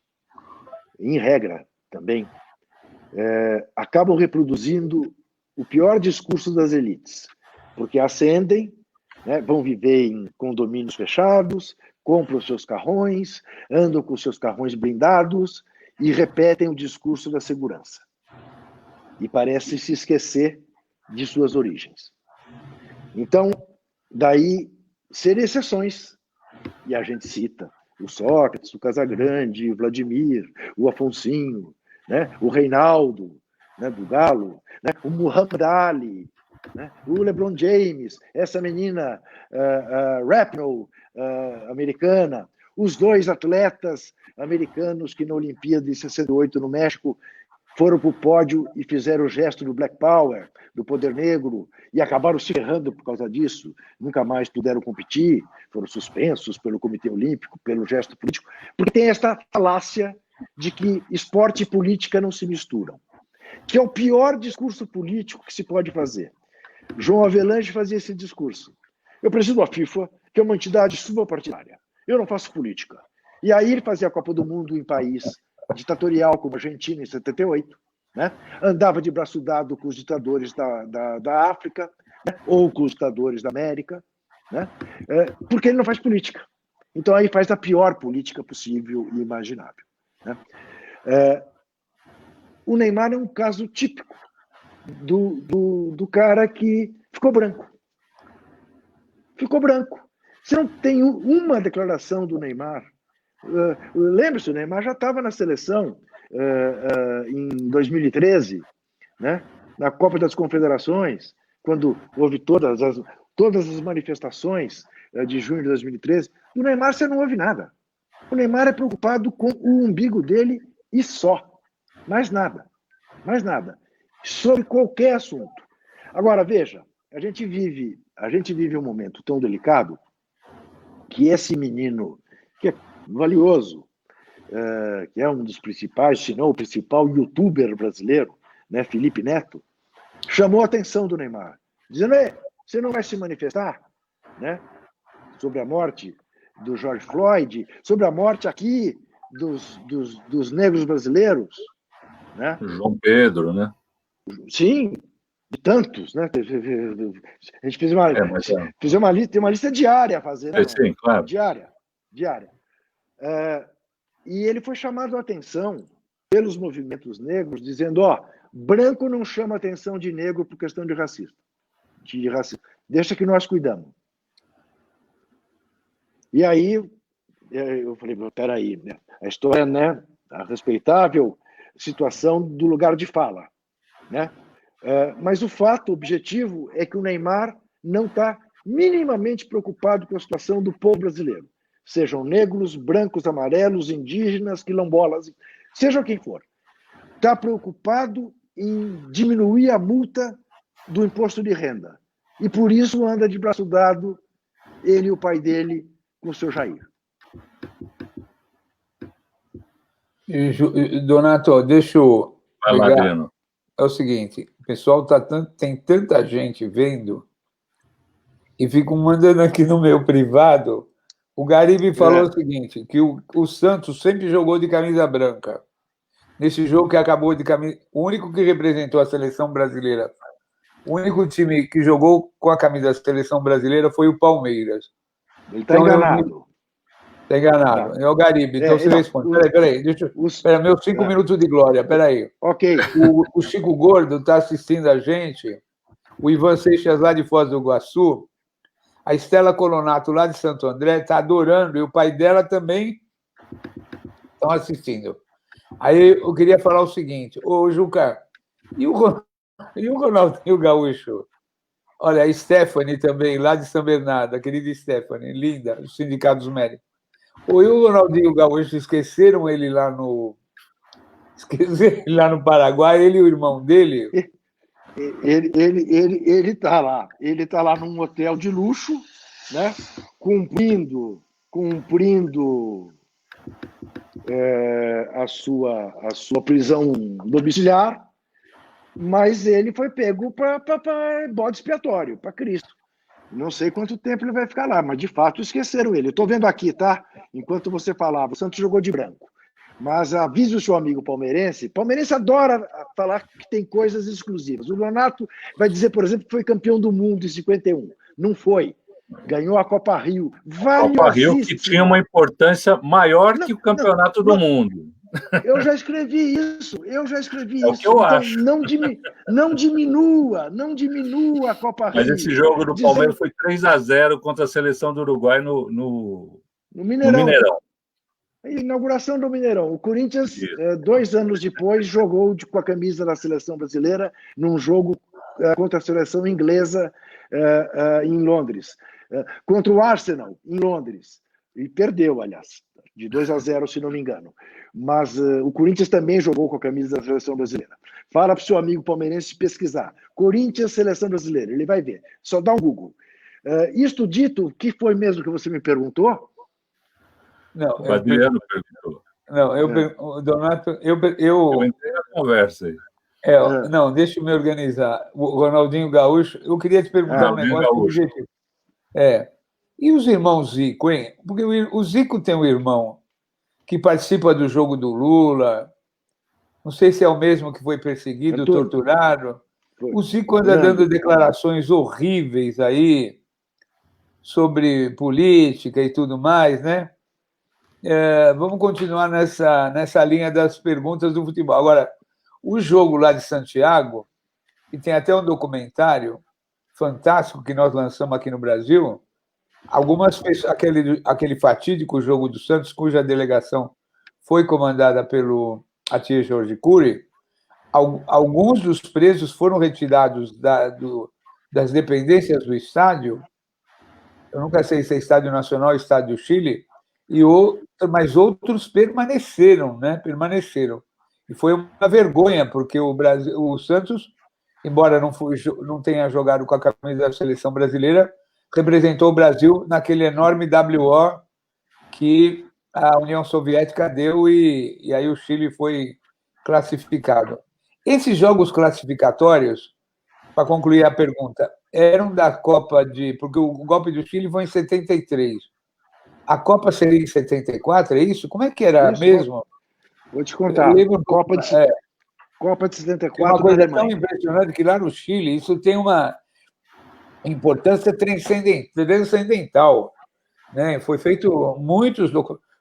em regra também, acabam reproduzindo o pior discurso das elites, porque ascendem, né, vão viver em condomínios fechados, compram seus carrões, andam com seus carrões blindados e repetem o discurso da segurança. E parecem se esquecer de suas origens. Então, daí ser exceções. E a gente cita o Sócrates, o Casagrande, o Vladimir, o Afonsinho, né, o Reinaldo, né, do Galo, né, o Muhammad Ali, né, o LeBron James, essa menina Rapinoe, americana, os dois atletas americanos que na Olimpíada de 68 no México foram para o pódio e fizeram o gesto do Black Power, do poder negro, e acabaram se ferrando por causa disso, nunca mais puderam competir, foram suspensos pelo Comitê Olímpico, pelo gesto político, porque tem esta falácia de que esporte e política não se misturam, que é o pior discurso político que se pode fazer. João Avelange fazia esse discurso. Eu presido a FIFA, que é uma entidade subapartidária. Eu não faço política. E aí ele fazia a Copa do Mundo em país ditatorial, como a Argentina, em 78, né? Andava de braço dado com os ditadores da África, né? Ou com os ditadores da América, né? Porque ele não faz política. Então aí faz a pior política possível e imaginável, né? O Neymar é um caso típico do cara que ficou branco. Ficou branco. Você não tem uma declaração do Neymar. Lembre-se, o Neymar já estava na seleção em 2013, né? Na Copa das Confederações, quando houve todas as manifestações de junho de 2013. Do Neymar você não ouve nada. O Neymar é preocupado com o umbigo dele e só. Mais nada. Mais nada. Sobre qualquer assunto. Agora, veja, a gente vive um momento tão delicado que esse menino, que é valioso, que é um dos principais, se não o principal youtuber brasileiro, né, Felipe Neto, chamou a atenção do Neymar, dizendo: você não vai se manifestar, né, sobre a morte do George Floyd, sobre a morte aqui dos negros brasileiros, né? João Pedro, né? Sim, de tantos, né? A gente fez uma lista, tem uma lista diária a fazer, né? Sim, claro. Diária. E ele foi chamado a atenção pelos movimentos negros, dizendo: branco não chama atenção de negro por questão de racismo. Deixa que nós cuidamos. E aí eu falei: peraí, né? A história, né? A respeitável situação do lugar de fala, né? Mas o fato objetivo é que o Neymar não está minimamente preocupado com a situação do povo brasileiro. Sejam negros, brancos, amarelos, indígenas, quilombolas, seja quem for. Está preocupado em diminuir a multa do imposto de renda. E por isso anda de braço dado, ele e o pai dele, com o seu Jair. Donato, deixa eu pegar. É o seguinte, o pessoal tem tanta gente vendo e ficam mandando aqui no meu privado. O Garibe falou o seguinte, que o Santos sempre jogou de camisa branca. Nesse jogo que acabou de camisa... O único que representou a seleção brasileira, o único time que jogou com a camisa da seleção brasileira foi o Palmeiras. Ele está enganado. Está enganado. É o Garibe. Então você responde. Peraí. Espera, meus 5 minutos de glória. Peraí. Ok. O Chico Gordo está assistindo a gente. O Ivan Seixas, lá de Foz do Iguaçu. A Estela Colonato, lá de Santo André, está adorando. E o pai dela também estão assistindo. Aí eu queria falar o seguinte. Ô, Juca, e o Ronaldinho Gaúcho? Olha, a Stephanie também, lá de São Bernardo, a querida Stephanie, linda, do Sindicato dos Médicos. E o Ronaldinho Gaúcho, esqueceram ele lá no Paraguai, ele e o irmão dele? Ele está lá. Ele está lá num hotel de luxo, né? cumprindo a sua prisão domiciliar, mas ele foi pego para bode expiatório, para Cristo. Não sei quanto tempo ele vai ficar lá, mas de fato esqueceram ele. Eu estou vendo aqui, tá? Enquanto você falava, o Santos jogou de branco. Mas avise o seu amigo palmeirense. Palmeirense adora falar que tem coisas exclusivas. O Leonardo vai dizer, por exemplo, que foi campeão do mundo em 51. Não foi. Ganhou a Copa Rio. Copa Rio que tinha uma importância maior que o campeonato do mundo. Eu já escrevi isso. O que eu acho. Não diminua a Copa Rio. Mas esse jogo do Palmeiras foi 3-0 contra a seleção do Uruguai no Mineirão. A inauguração do Mineirão. O Corinthians, 2 anos depois, jogou com a camisa da seleção brasileira num jogo contra a seleção inglesa em Londres. Contra o Arsenal, em Londres. E perdeu, aliás, de 2-0, se não me engano. Mas o Corinthians também jogou com a camisa da seleção brasileira. Fala para o seu amigo palmeirense pesquisar. Corinthians, seleção brasileira. Ele vai ver. Só dá um Google. Isto dito, o que foi mesmo que você me perguntou? Não, o Adriano perguntou. Não, Donato, eu entrei na conversa aí. Não, deixa eu me organizar. O Ronaldinho Gaúcho, eu queria te perguntar um negócio. E os irmãos Zico, hein? Porque o Zico tem um irmão que participa do jogo do Lula, não sei se é o mesmo que foi perseguido, torturado. O Zico anda dando declarações horríveis aí sobre política e tudo mais, né? Vamos continuar nessa linha das perguntas do futebol. Agora, o jogo lá de Santiago, e tem até um documentário fantástico que nós lançamos aqui no Brasil, aquele fatídico jogo do Santos, cuja delegação foi comandada pelo Atier Jorge Cury, alguns dos presos foram retirados das dependências do estádio, eu nunca sei se é Estádio Nacional ou Estádio Chile, mas outros permaneceram, né? Permaneceram. E foi uma vergonha, porque o Santos, embora não tenha jogado com a camisa da seleção brasileira, representou o Brasil naquele enorme WO que a União Soviética deu e aí o Chile foi classificado. Esses jogos classificatórios, para concluir a pergunta, eram da Copa de... Porque o golpe do Chile foi em 73. A Copa seria em 74, é isso? Como é que era Isso, mesmo? vou te contar. Copa de 74 uma coisa na Alemanha. tão impressionante que lá no Chile isso tem uma importância transcendental, né? Foi feito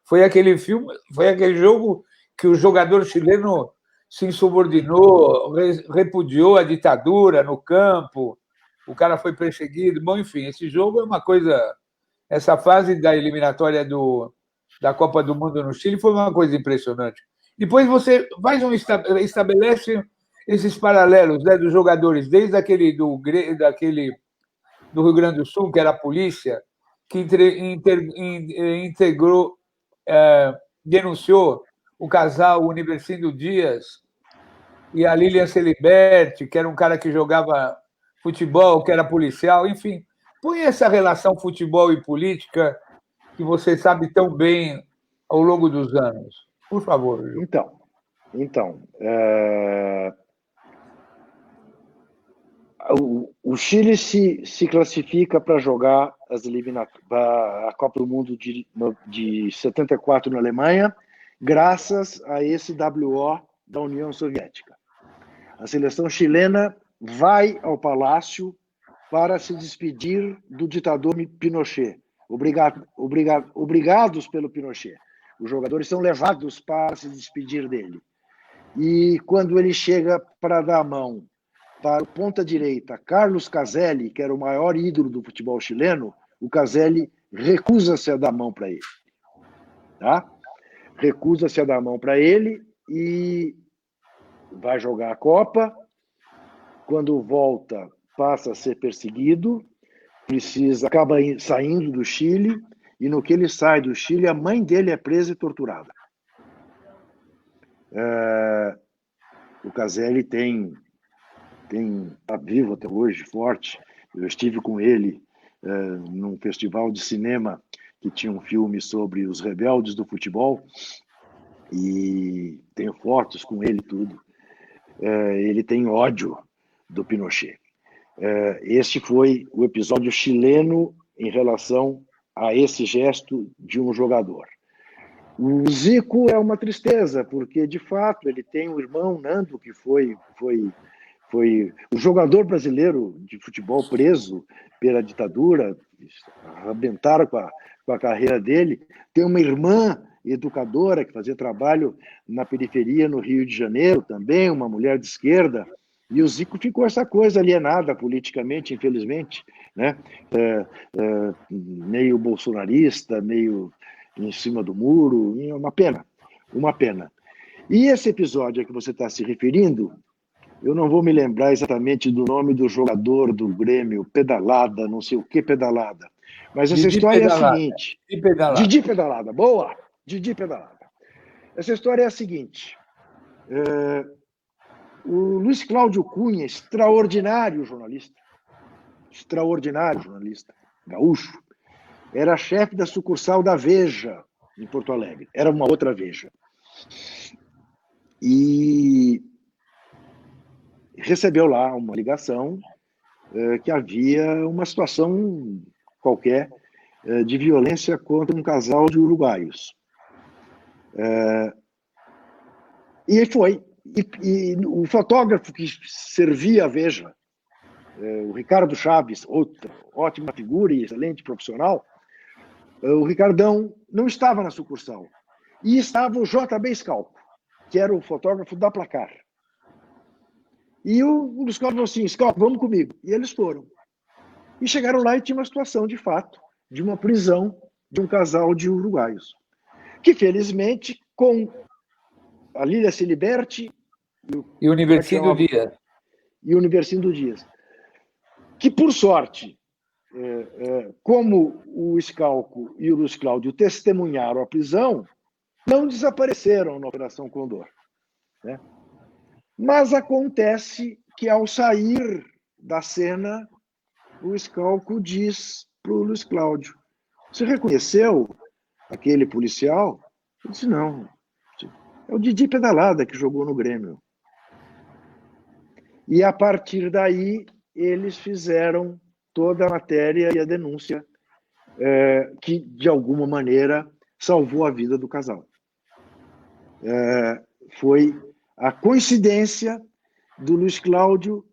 foi aquele jogo que o jogador chileno se insubordinou, repudiou a ditadura no campo, o cara foi perseguido. Bom, enfim, esse jogo é uma coisa... Essa fase da eliminatória da Copa do Mundo no Chile foi uma coisa impressionante. Depois você estabelece esses paralelos, né, dos jogadores, desde aquele do Rio Grande do Sul, que era a polícia, que integrou, denunciou o casal Universindo Dias e a Lilian Celiberti, que era um cara que jogava futebol, que era policial, enfim. Põe essa relação futebol e política que você sabe tão bem ao longo dos anos. Por favor, Ju. Então, o Chile se classifica para jogar a Copa do Mundo de 74 na Alemanha, graças a esse WO da União Soviética. A seleção chilena vai ao Palácio para se despedir do ditador Pinochet, obrigados pelo Pinochet. Os jogadores são levados para se despedir dele. E quando ele chega para dar a mão para o ponta-direita, Carlos Caselli, que era o maior ídolo do futebol chileno, o Caselli recusa-se a dar a mão para ele. Tá? Recusa-se a dar a mão para ele e vai jogar a Copa. Quando volta, passa a ser perseguido, acaba saindo do Chile, e no que ele sai do Chile, a mãe dele é presa e torturada. O Caselli está vivo até hoje, forte. Eu estive com ele num festival de cinema que tinha um filme sobre os rebeldes do futebol, e tenho fotos com ele e tudo. Ele tem ódio do Pinochet. Este foi o episódio chileno em relação a esse gesto de um jogador. O Zico é uma tristeza, porque, de fato, ele tem um irmão, Nando, que foi o jogador brasileiro de futebol preso pela ditadura, arrebentaram com a carreira dele. Tem uma irmã educadora que fazia trabalho na periferia, no Rio de Janeiro, também, uma mulher de esquerda. E o Zico ficou essa coisa alienada politicamente, infelizmente, né? Meio bolsonarista, meio em cima do muro, uma pena. E esse episódio a que você está se referindo, eu não vou me lembrar exatamente do nome do jogador do Grêmio, Pedalada, não sei o que Pedalada, mas essa história é a seguinte... Didi Pedalada, boa! Didi Pedalada. Essa história é a seguinte... O Luiz Cláudio Cunha, extraordinário jornalista, gaúcho, era chefe da sucursal da Veja, em Porto Alegre. Era uma outra Veja. E recebeu lá uma ligação que havia uma situação qualquer de violência contra um casal de uruguaios. E foi. E o fotógrafo que servia a Veja, o Ricardo Chaves, outra ótima figura e excelente profissional, o Ricardão não estava na sucursal. E estava o JB Scalco, que era o fotógrafo da Placar. E um dos caras falou assim, Scalco, vamos comigo. E eles foram. E chegaram lá e tinha uma situação, de fato, de uma prisão de um casal de uruguaios. Que, felizmente, com a Lília Celiberti e o Universindo Dias. E o Universindo Dias. Que, por sorte, como o Scalco e o Luiz Cláudio testemunharam a prisão, não desapareceram na Operação Condor. né? Mas acontece que, ao sair da cena, o Scalco diz para o Luiz Cláudio: você reconheceu aquele policial? Ele disse: não, é o Didi Pedalada que jogou no Grêmio. E, a partir daí, eles fizeram toda a matéria e a denúncia que, de alguma maneira, salvou a vida do casal. Foi a coincidência do Luiz Cláudio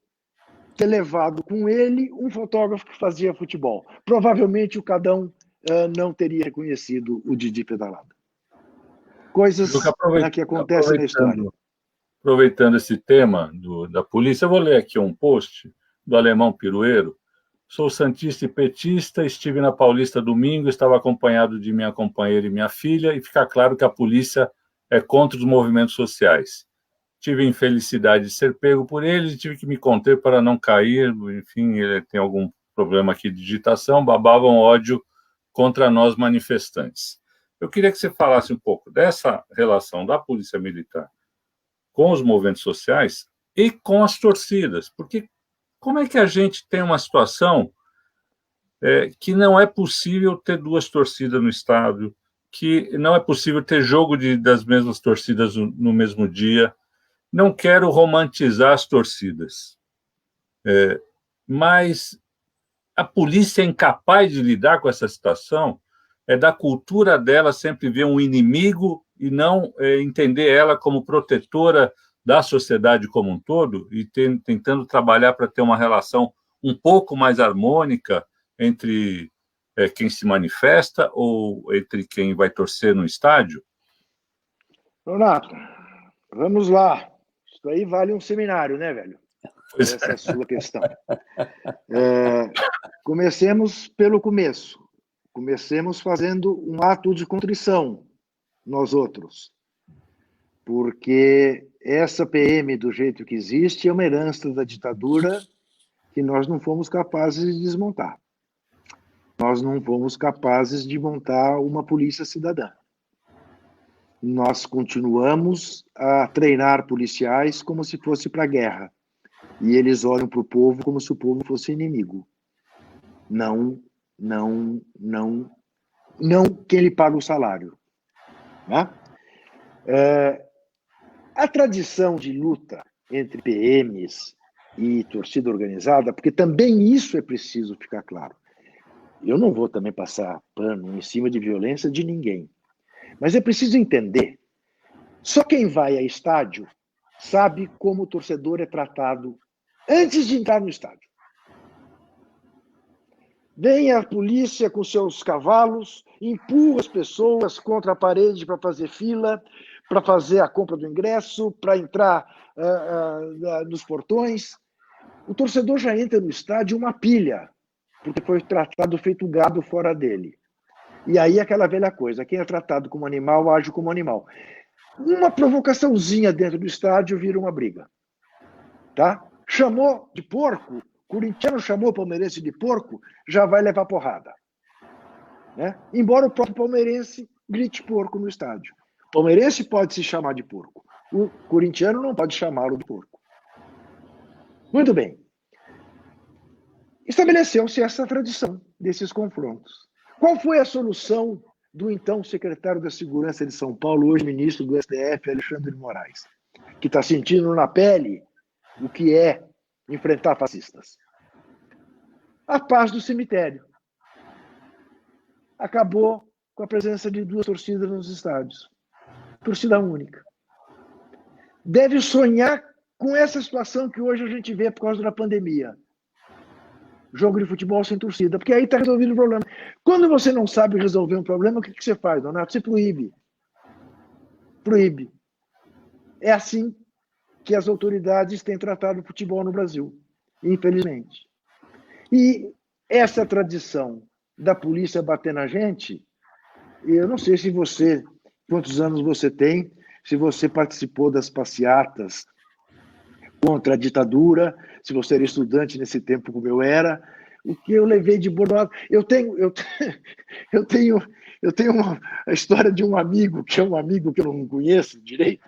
ter levado com ele um fotógrafo que fazia futebol. Provavelmente o Cadão não teria reconhecido o Didi Pedalada. Coisas que acontecem na história. Aproveitando esse tema da polícia, eu vou ler aqui um post do Alemão Pirueiro. Sou santista e petista, estive na Paulista domingo, estava acompanhado de minha companheira e minha filha, e fica claro que a polícia é contra os movimentos sociais. Tive a infelicidade de ser pego por eles e tive que me conter para não cair, enfim, ele tem algum problema aqui de digitação, babavam ódio contra nós manifestantes. Eu queria que você falasse um pouco dessa relação da Polícia Militar com os movimentos sociais e com as torcidas, porque como é que a gente tem uma situação que não é possível ter duas torcidas no estádio, que não é possível ter jogo das mesmas torcidas no mesmo dia? Não quero romantizar as torcidas, mas a polícia é incapaz de lidar com essa situação, é da cultura dela sempre ver um inimigo e não entender ela como protetora da sociedade como um todo e tentando trabalhar para ter uma relação um pouco mais harmônica entre quem se manifesta ou entre quem vai torcer no estádio? Leonardo, vamos lá. Isso aí vale um seminário, né, velho? Pois essa é a sua questão. Comecemos pelo começo. Comecemos fazendo um ato de contrição, nós outros. Porque essa PM, do jeito que existe, é uma herança da ditadura que nós não fomos capazes de desmontar. Nós não fomos capazes de montar uma polícia cidadã. Nós continuamos a treinar policiais como se fosse para a guerra. E eles olham para o povo como se o povo fosse inimigo. Não quem lhe paga o salário. Né? A tradição de luta entre PMs e torcida organizada, porque também isso é preciso ficar claro. Eu não vou também passar pano em cima de violência de ninguém. Mas é preciso entender, só quem vai a estádio sabe como o torcedor é tratado antes de entrar no estádio. Vem a polícia com seus cavalos, empurra as pessoas contra a parede para fazer fila, para fazer a compra do ingresso, para entrar nos portões. O torcedor já entra no estádio uma pilha, porque foi tratado feito gado fora dele. E aí aquela velha coisa, quem é tratado como animal, age como animal. Uma provocaçãozinha dentro do estádio vira uma briga. Tá? Chamou de porco, corintiano chamou o palmeirense de porco, já vai levar porrada. Né? Embora o próprio palmeirense grite porco no estádio. O palmeirense pode se chamar de porco. O corintiano não pode chamá-lo de porco. Muito bem. Estabeleceu-se essa tradição desses confrontos. Qual foi a solução do então secretário da Segurança de São Paulo, hoje ministro do STF, Alexandre de Moraes, que está sentindo na pele o que é enfrentar fascistas? A paz do cemitério. Acabou com a presença de duas torcidas nos estádios. Torcida única. Deve sonhar com essa situação que hoje a gente vê por causa da pandemia. Jogo de futebol sem torcida, porque aí está resolvido o problema. Quando você não sabe resolver um problema, o que você faz, Donato? Você proíbe. Proíbe. É assim que as autoridades têm tratado o futebol no Brasil, infelizmente. E essa tradição da polícia bater na gente, eu não sei se você, quantos anos você tem, se você participou das passeatas contra a ditadura, se você era estudante nesse tempo como eu era, o que eu levei de bordoada. Eu tenho a história de um amigo, que é um amigo que eu não conheço direito,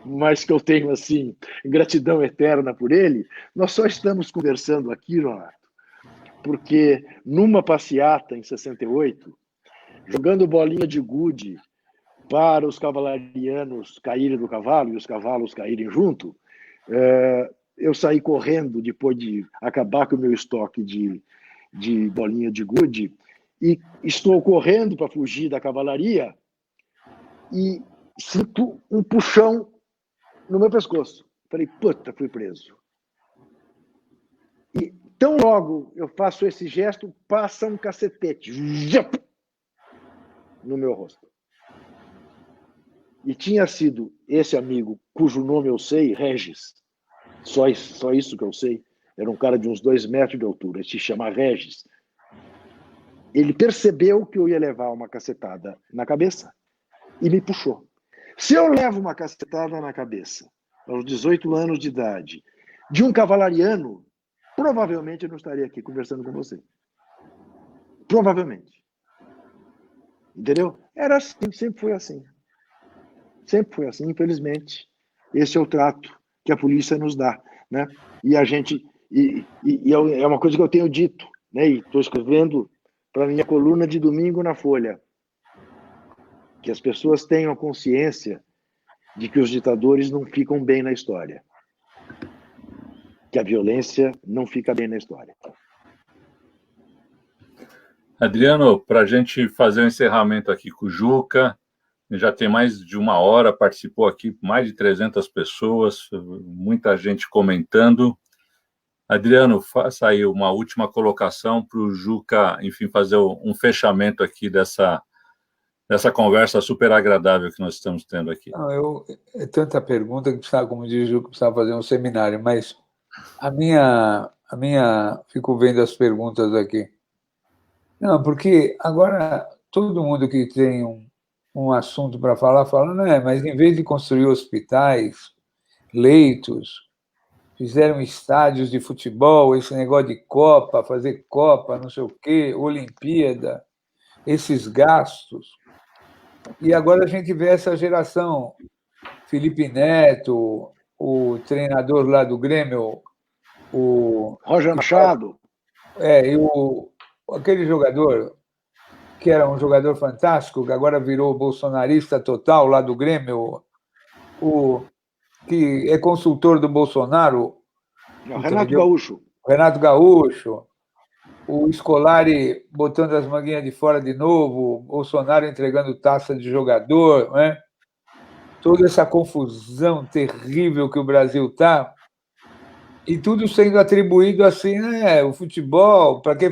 mas que eu tenho assim gratidão eterna por ele. Nós só estamos conversando aqui, Renato, porque numa passeata em 68, jogando bolinha de gude para os cavalarianos caírem do cavalo e os cavalos caírem junto, eu saí correndo depois de acabar com o meu estoque de bolinha de gude e estou correndo para fugir da cavalaria e sinto um puxão no meu pescoço. Falei, puta, fui preso. E tão logo eu faço esse gesto, passa um cacetete no meu rosto. E tinha sido esse amigo, cujo nome eu sei, Regis, só isso que eu sei, era um cara de uns 2 metros de altura, ele se chama Regis. Ele percebeu que eu ia levar uma cacetada na cabeça e me puxou. Se eu levo uma cacetada na cabeça, aos 18 anos de idade, de um cavalariano, provavelmente eu não estaria aqui conversando com você. Provavelmente. Entendeu? Era assim, sempre foi assim. Sempre foi assim, infelizmente. Esse é o trato que a polícia nos dá, né? E a gente... é uma coisa que eu tenho dito, né? E estou escrevendo para minha coluna de domingo na Folha. Que as pessoas tenham consciência de que os ditadores não ficam bem na história. Que a violência não fica bem na história. Adriano, para a gente fazer o encerramento aqui com o Juca, já tem mais de 1 hora, participou aqui mais de 300 pessoas, muita gente comentando. Adriano, faça aí uma última colocação para o Juca, enfim, fazer um fechamento aqui dessa conversa super agradável que nós estamos tendo aqui. Não, é tanta pergunta que precisava, como diz o Juca, precisava fazer um seminário, mas fico vendo as perguntas aqui. Não, porque agora todo mundo que tem um assunto para falar, fala, não é, mas em vez de construir hospitais, leitos, fizeram estádios de futebol, esse negócio de Copa, fazer Copa, não sei o quê, Olimpíada, esses gastos. E agora a gente vê essa geração, Felipe Neto, o treinador lá do Grêmio, o Roger Machado. E aquele jogador, que era um jogador fantástico, que agora virou bolsonarista total lá do Grêmio, que é consultor do Bolsonaro. Renato Gaúcho. Renato Gaúcho. O Scolari botando as manguinhas de fora de novo, Bolsonaro entregando taça de jogador, né? Toda essa confusão terrível que o Brasil está, e tudo sendo atribuído assim, né? O futebol, para que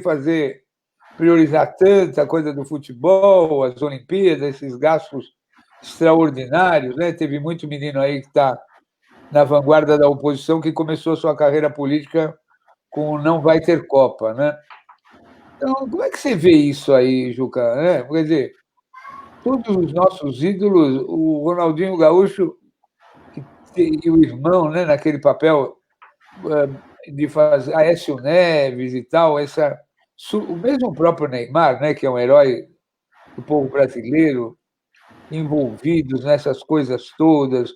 priorizar tanta coisa do futebol, as Olimpíadas, esses gastos extraordinários, né? Teve muito menino aí que está na vanguarda da oposição que começou a sua carreira política com não vai ter Copa, né? Então, como é que você vê isso aí, Juca? Quer dizer, todos os nossos ídolos, o Ronaldinho Gaúcho e o irmão, né, naquele papel de fazer Aécio Neves e tal, o mesmo próprio Neymar, né, que é um herói do povo brasileiro, envolvidos nessas coisas todas,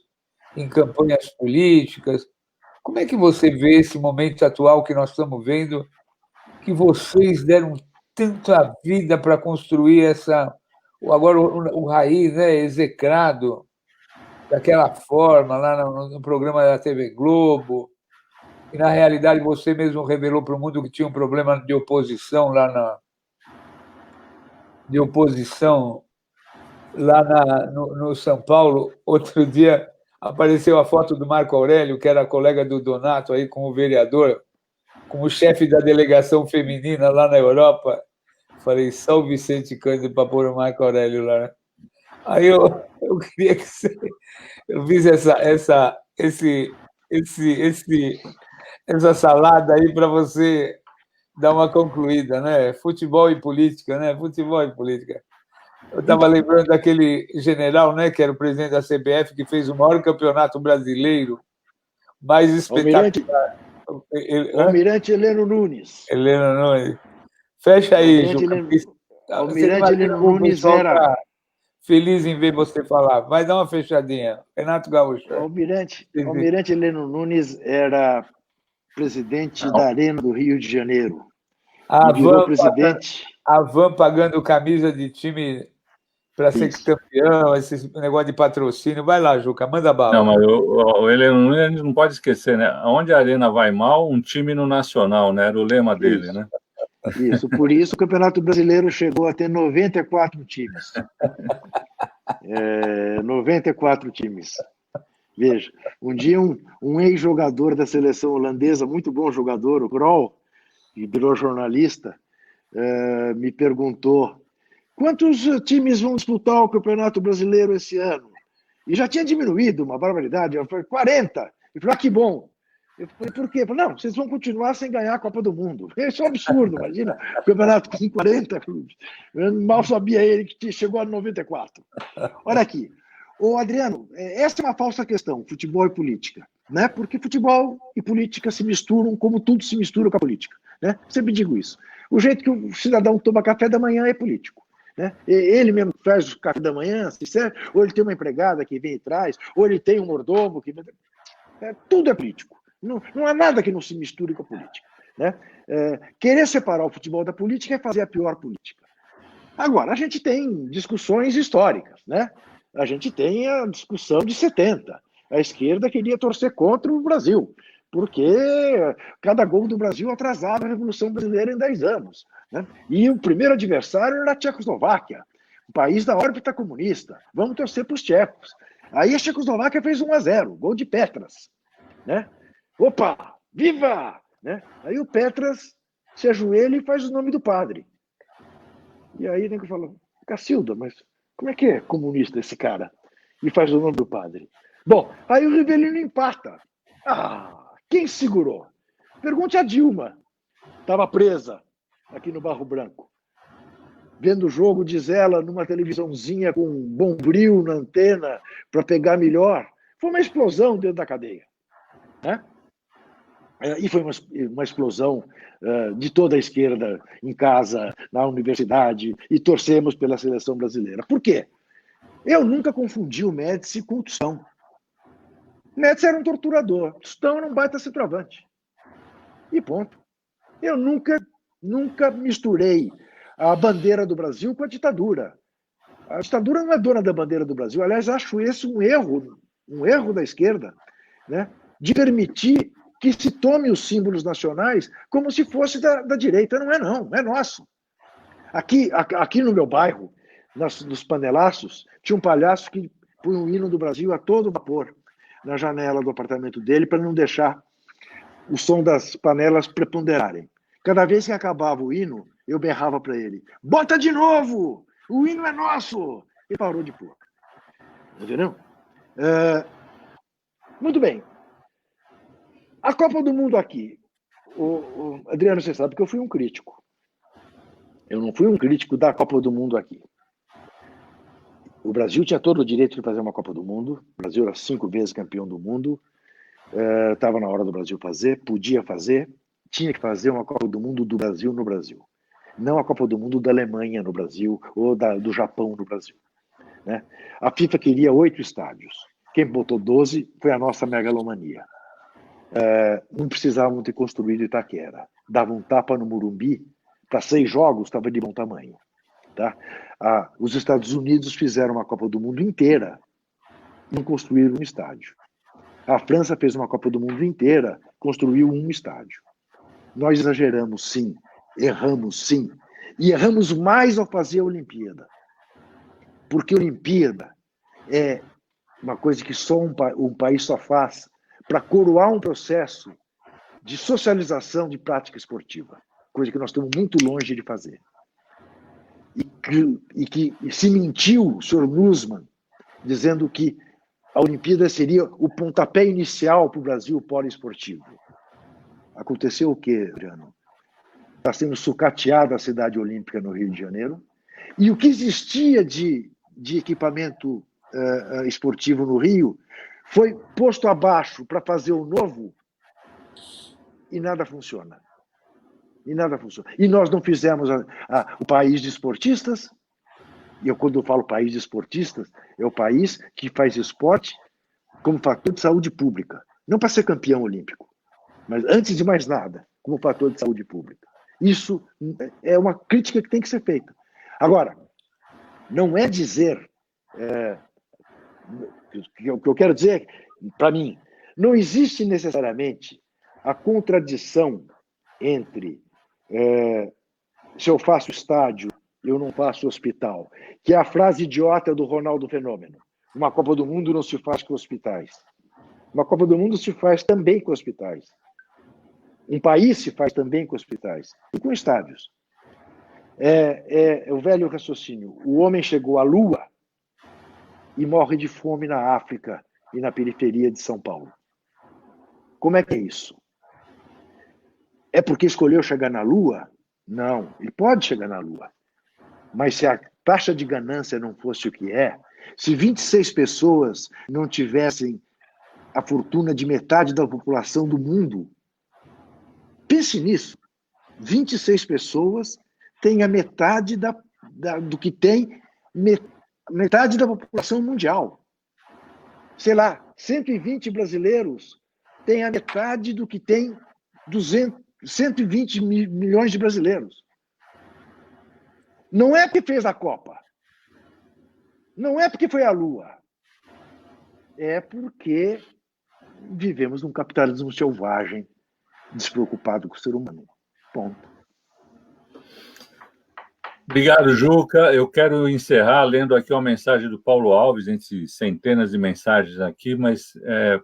em campanhas políticas. Como é que você vê esse momento atual que nós estamos vendo, que vocês deram tanta vida para construir agora o Raiz, né, execrado daquela forma lá no programa da TV Globo, e na realidade você mesmo revelou para o mundo que tinha um problema de oposição no São Paulo. Outro dia apareceu a foto do Marco Aurélio, que era colega do Donato aí com o vereador, com o chefe da delegação feminina lá na Europa. Falei, só o Vicente Cândido para pôr o Marco Aurélio lá. Aí eu queria que eu fiz essa salada aí para você dar uma concluída, né? Futebol e política, né? Futebol e política. Eu estava lembrando daquele general, né, que era o presidente da CBF, que fez o maior campeonato brasileiro, mais espetacular. Almirante Heleno Nunes. Heleno Nunes. Fecha aí, Juca. Almirante Heleno Nunes era... feliz em ver você falar. Vai dar uma fechadinha. Renato Gaúcho. Almirante Heleno Nunes era presidente da Arena do Rio de Janeiro. A E virou Van presidente. A Van pagando camisa de time para ser campeão, esse negócio de patrocínio. Vai lá, Juca, manda bala. Não, mas o Heleno Nunes a gente não pode esquecer, né? Onde a Arena vai mal, um time no Nacional, né? Era o lema dele, né? Isso, por isso o Campeonato Brasileiro chegou a ter 94 times. 94 times. Veja, um dia um ex-jogador da seleção holandesa, muito bom jogador, o Krol, que virou jornalista, me perguntou quantos times vão disputar o Campeonato Brasileiro esse ano? E já tinha diminuído, uma barbaridade. Eu falei, 40. Ele falou, que bom. Eu falei, por quê? Eu falei, não, vocês vão continuar sem ganhar a Copa do Mundo. Isso é um absurdo, imagina. O campeonato com 40 clubes. Eu mal sabia ele que chegou a 94. Olha aqui. Ô, Adriano, essa é uma falsa questão, futebol e política. Né? Porque futebol e política se misturam como tudo se mistura com a política. Né? Sempre digo isso. O jeito que o cidadão toma café da manhã é político. Né? Ele mesmo faz o café da manhã, se serve, ou ele tem uma empregada que vem e traz, ou ele tem um mordomo que... tudo é político. Não há nada que não se misture com a política. Né? Querer separar o futebol da política é fazer a pior política. Agora, a gente tem discussões históricas. Né? A gente tem a discussão de 70. A esquerda queria torcer contra o Brasil, porque cada gol do Brasil atrasava a Revolução Brasileira em 10 anos. Né? E o primeiro adversário era a Tchecoslováquia, um país da órbita comunista. Vamos torcer para os tchecos. Aí a Tchecoslováquia fez 1-0, gol de Petras. Né? Opa, viva! Né? Aí o Petras se ajoelha e faz o nome do padre. E aí o nego falou, Cacilda, mas como é que é comunista esse cara? E faz o nome do padre. Bom, aí o Rivelino empata. Quem segurou? Pergunte a Dilma. Estava presa aqui no Barro Branco. Vendo o jogo, diz ela, numa televisãozinha com um bombril na antena para pegar melhor. Foi uma explosão dentro da cadeia. Né? E foi uma explosão de toda a esquerda em casa, na universidade, e torcemos pela seleção brasileira. Por quê? Eu nunca confundi o Médici com o Tostão. Médici era um torturador, Tostão era um baita centroavante. E ponto. Eu nunca misturei a bandeira do Brasil com a ditadura. A ditadura não é dona da bandeira do Brasil. Aliás, acho esse um erro da esquerda, né? De permitir que se tome os símbolos nacionais como se fosse da direita. Não é nosso. Aqui no meu bairro, nos Panelaços, tinha um palhaço que punha o hino do Brasil a todo vapor na janela do apartamento dele para não deixar o som das panelas preponderarem. Cada vez que acabava o hino, eu berrava para ele, bota de novo! O hino é nosso! Ele parou de pôr. Entendeu? Muito bem. A Copa do Mundo aqui. Adriano, você sabe que eu fui um crítico. Eu não fui um crítico da Copa do Mundo aqui. O Brasil tinha todo o direito de fazer uma Copa do Mundo. O Brasil era 5 vezes campeão do mundo. Estava na hora do Brasil fazer, podia fazer. Tinha que fazer uma Copa do Mundo do Brasil no Brasil. Não a Copa do Mundo da Alemanha no Brasil ou do Japão no Brasil. Né? A FIFA queria 8 estádios. Quem botou 12 foi a nossa megalomania. Não precisávamos ter construído Itaquera. Dava um tapa no Morumbi, para 6 jogos estava de bom tamanho. Tá? Os Estados Unidos fizeram uma Copa do Mundo inteira e não construíram um estádio. A França fez uma Copa do Mundo inteira, construiu um estádio. Nós exageramos, sim. Erramos, sim. E erramos mais ao fazer a Olimpíada. Porque a Olimpíada é uma coisa que só um país só faz para coroar um processo de socialização de prática esportiva. Coisa que nós estamos muito longe de fazer. E que se mentiu o senhor Nussmann, dizendo que a Olimpíada seria o pontapé inicial para o Brasil poliesportivo. Aconteceu o quê, Adriano? Está sendo sucateada a cidade olímpica no Rio de Janeiro. E o que existia de equipamento esportivo no Rio foi posto abaixo para fazer o novo e nada funciona. E nós não fizemos o país de esportistas, E quando eu falo país de esportistas, é o país que faz esporte como fator de saúde pública. Não para ser campeão olímpico, mas antes de mais nada, como fator de saúde pública. Isso é uma crítica que tem que ser feita. Agora, não é dizer... o que eu quero dizer, para mim, não existe necessariamente a contradição entre se eu faço estádio, eu não faço hospital, que é a frase idiota do Ronaldo Fenômeno. Uma Copa do Mundo não se faz com hospitais. Uma Copa do Mundo se faz também com hospitais. Um país se faz também com hospitais e com estádios. É o velho raciocínio. O homem chegou à Lua e morre de fome na África e na periferia de São Paulo. Como é que é isso? É porque escolheu chegar na Lua? Não, ele pode chegar na Lua. Mas se a taxa de ganância não fosse o que é, se 26 pessoas não tivessem a fortuna de metade da população do mundo, pense nisso. 26 pessoas têm a metade do que tem metade da população mundial. Sei lá, 120 brasileiros têm a metade do que tem 120 milhões de brasileiros. Não é porque fez a Copa. Não é porque foi à Lua. É porque vivemos num capitalismo selvagem, despreocupado com o ser humano. Ponto. Obrigado, Juca. Eu quero encerrar lendo aqui uma mensagem do Paulo Alves, entre centenas de mensagens aqui, mas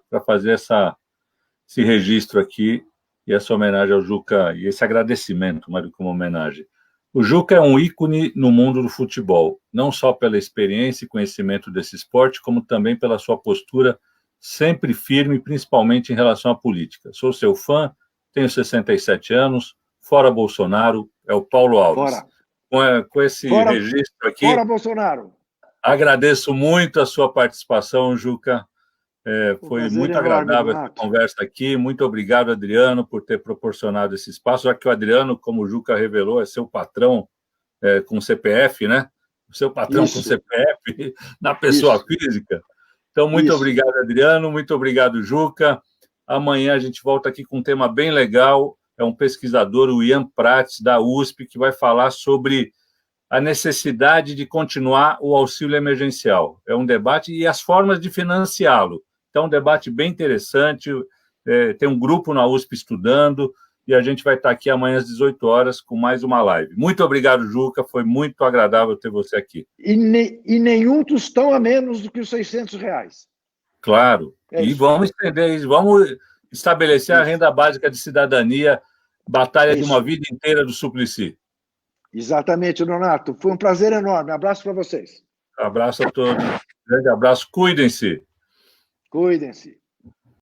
para fazer esse registro aqui e essa homenagem ao Juca, e esse agradecimento, mais do que uma homenagem. O Juca é um ícone no mundo do futebol, não só pela experiência e conhecimento desse esporte, como também pela sua postura sempre firme, principalmente em relação à política. Sou seu fã, tenho 67 anos, fora Bolsonaro, é o Paulo Alves. Com esse registro aqui... Fora Bolsonaro! Agradeço muito a sua participação, Juca. Foi muito agradável essa conversa aqui. Muito obrigado, Adriano, por ter proporcionado esse espaço, já que o Adriano, como o Juca revelou, é seu patrão com CPF, né? O seu patrão com CPF na pessoa física. Então, muito obrigado, Adriano. Muito obrigado, Juca. Amanhã a gente volta aqui com um tema bem legal. É um pesquisador, o Ian Prats, da USP, que vai falar sobre a necessidade de continuar o auxílio emergencial. É um debate e as formas de financiá-lo. Então, um debate bem interessante, tem um grupo na USP estudando, e a gente vai estar aqui amanhã às 18 horas com mais uma live. Muito obrigado, Juca, foi muito agradável ter você aqui. E nenhum tostão a menos do que os R$600. Claro, e vamos estender isso, vamos estabelecer a renda básica de cidadania, batalha de uma vida inteira do Suplicy. Exatamente, Donato. Foi um prazer enorme. Abraço para vocês. Abraço a todos. Grande abraço. Cuidem-se. Cuidem-se.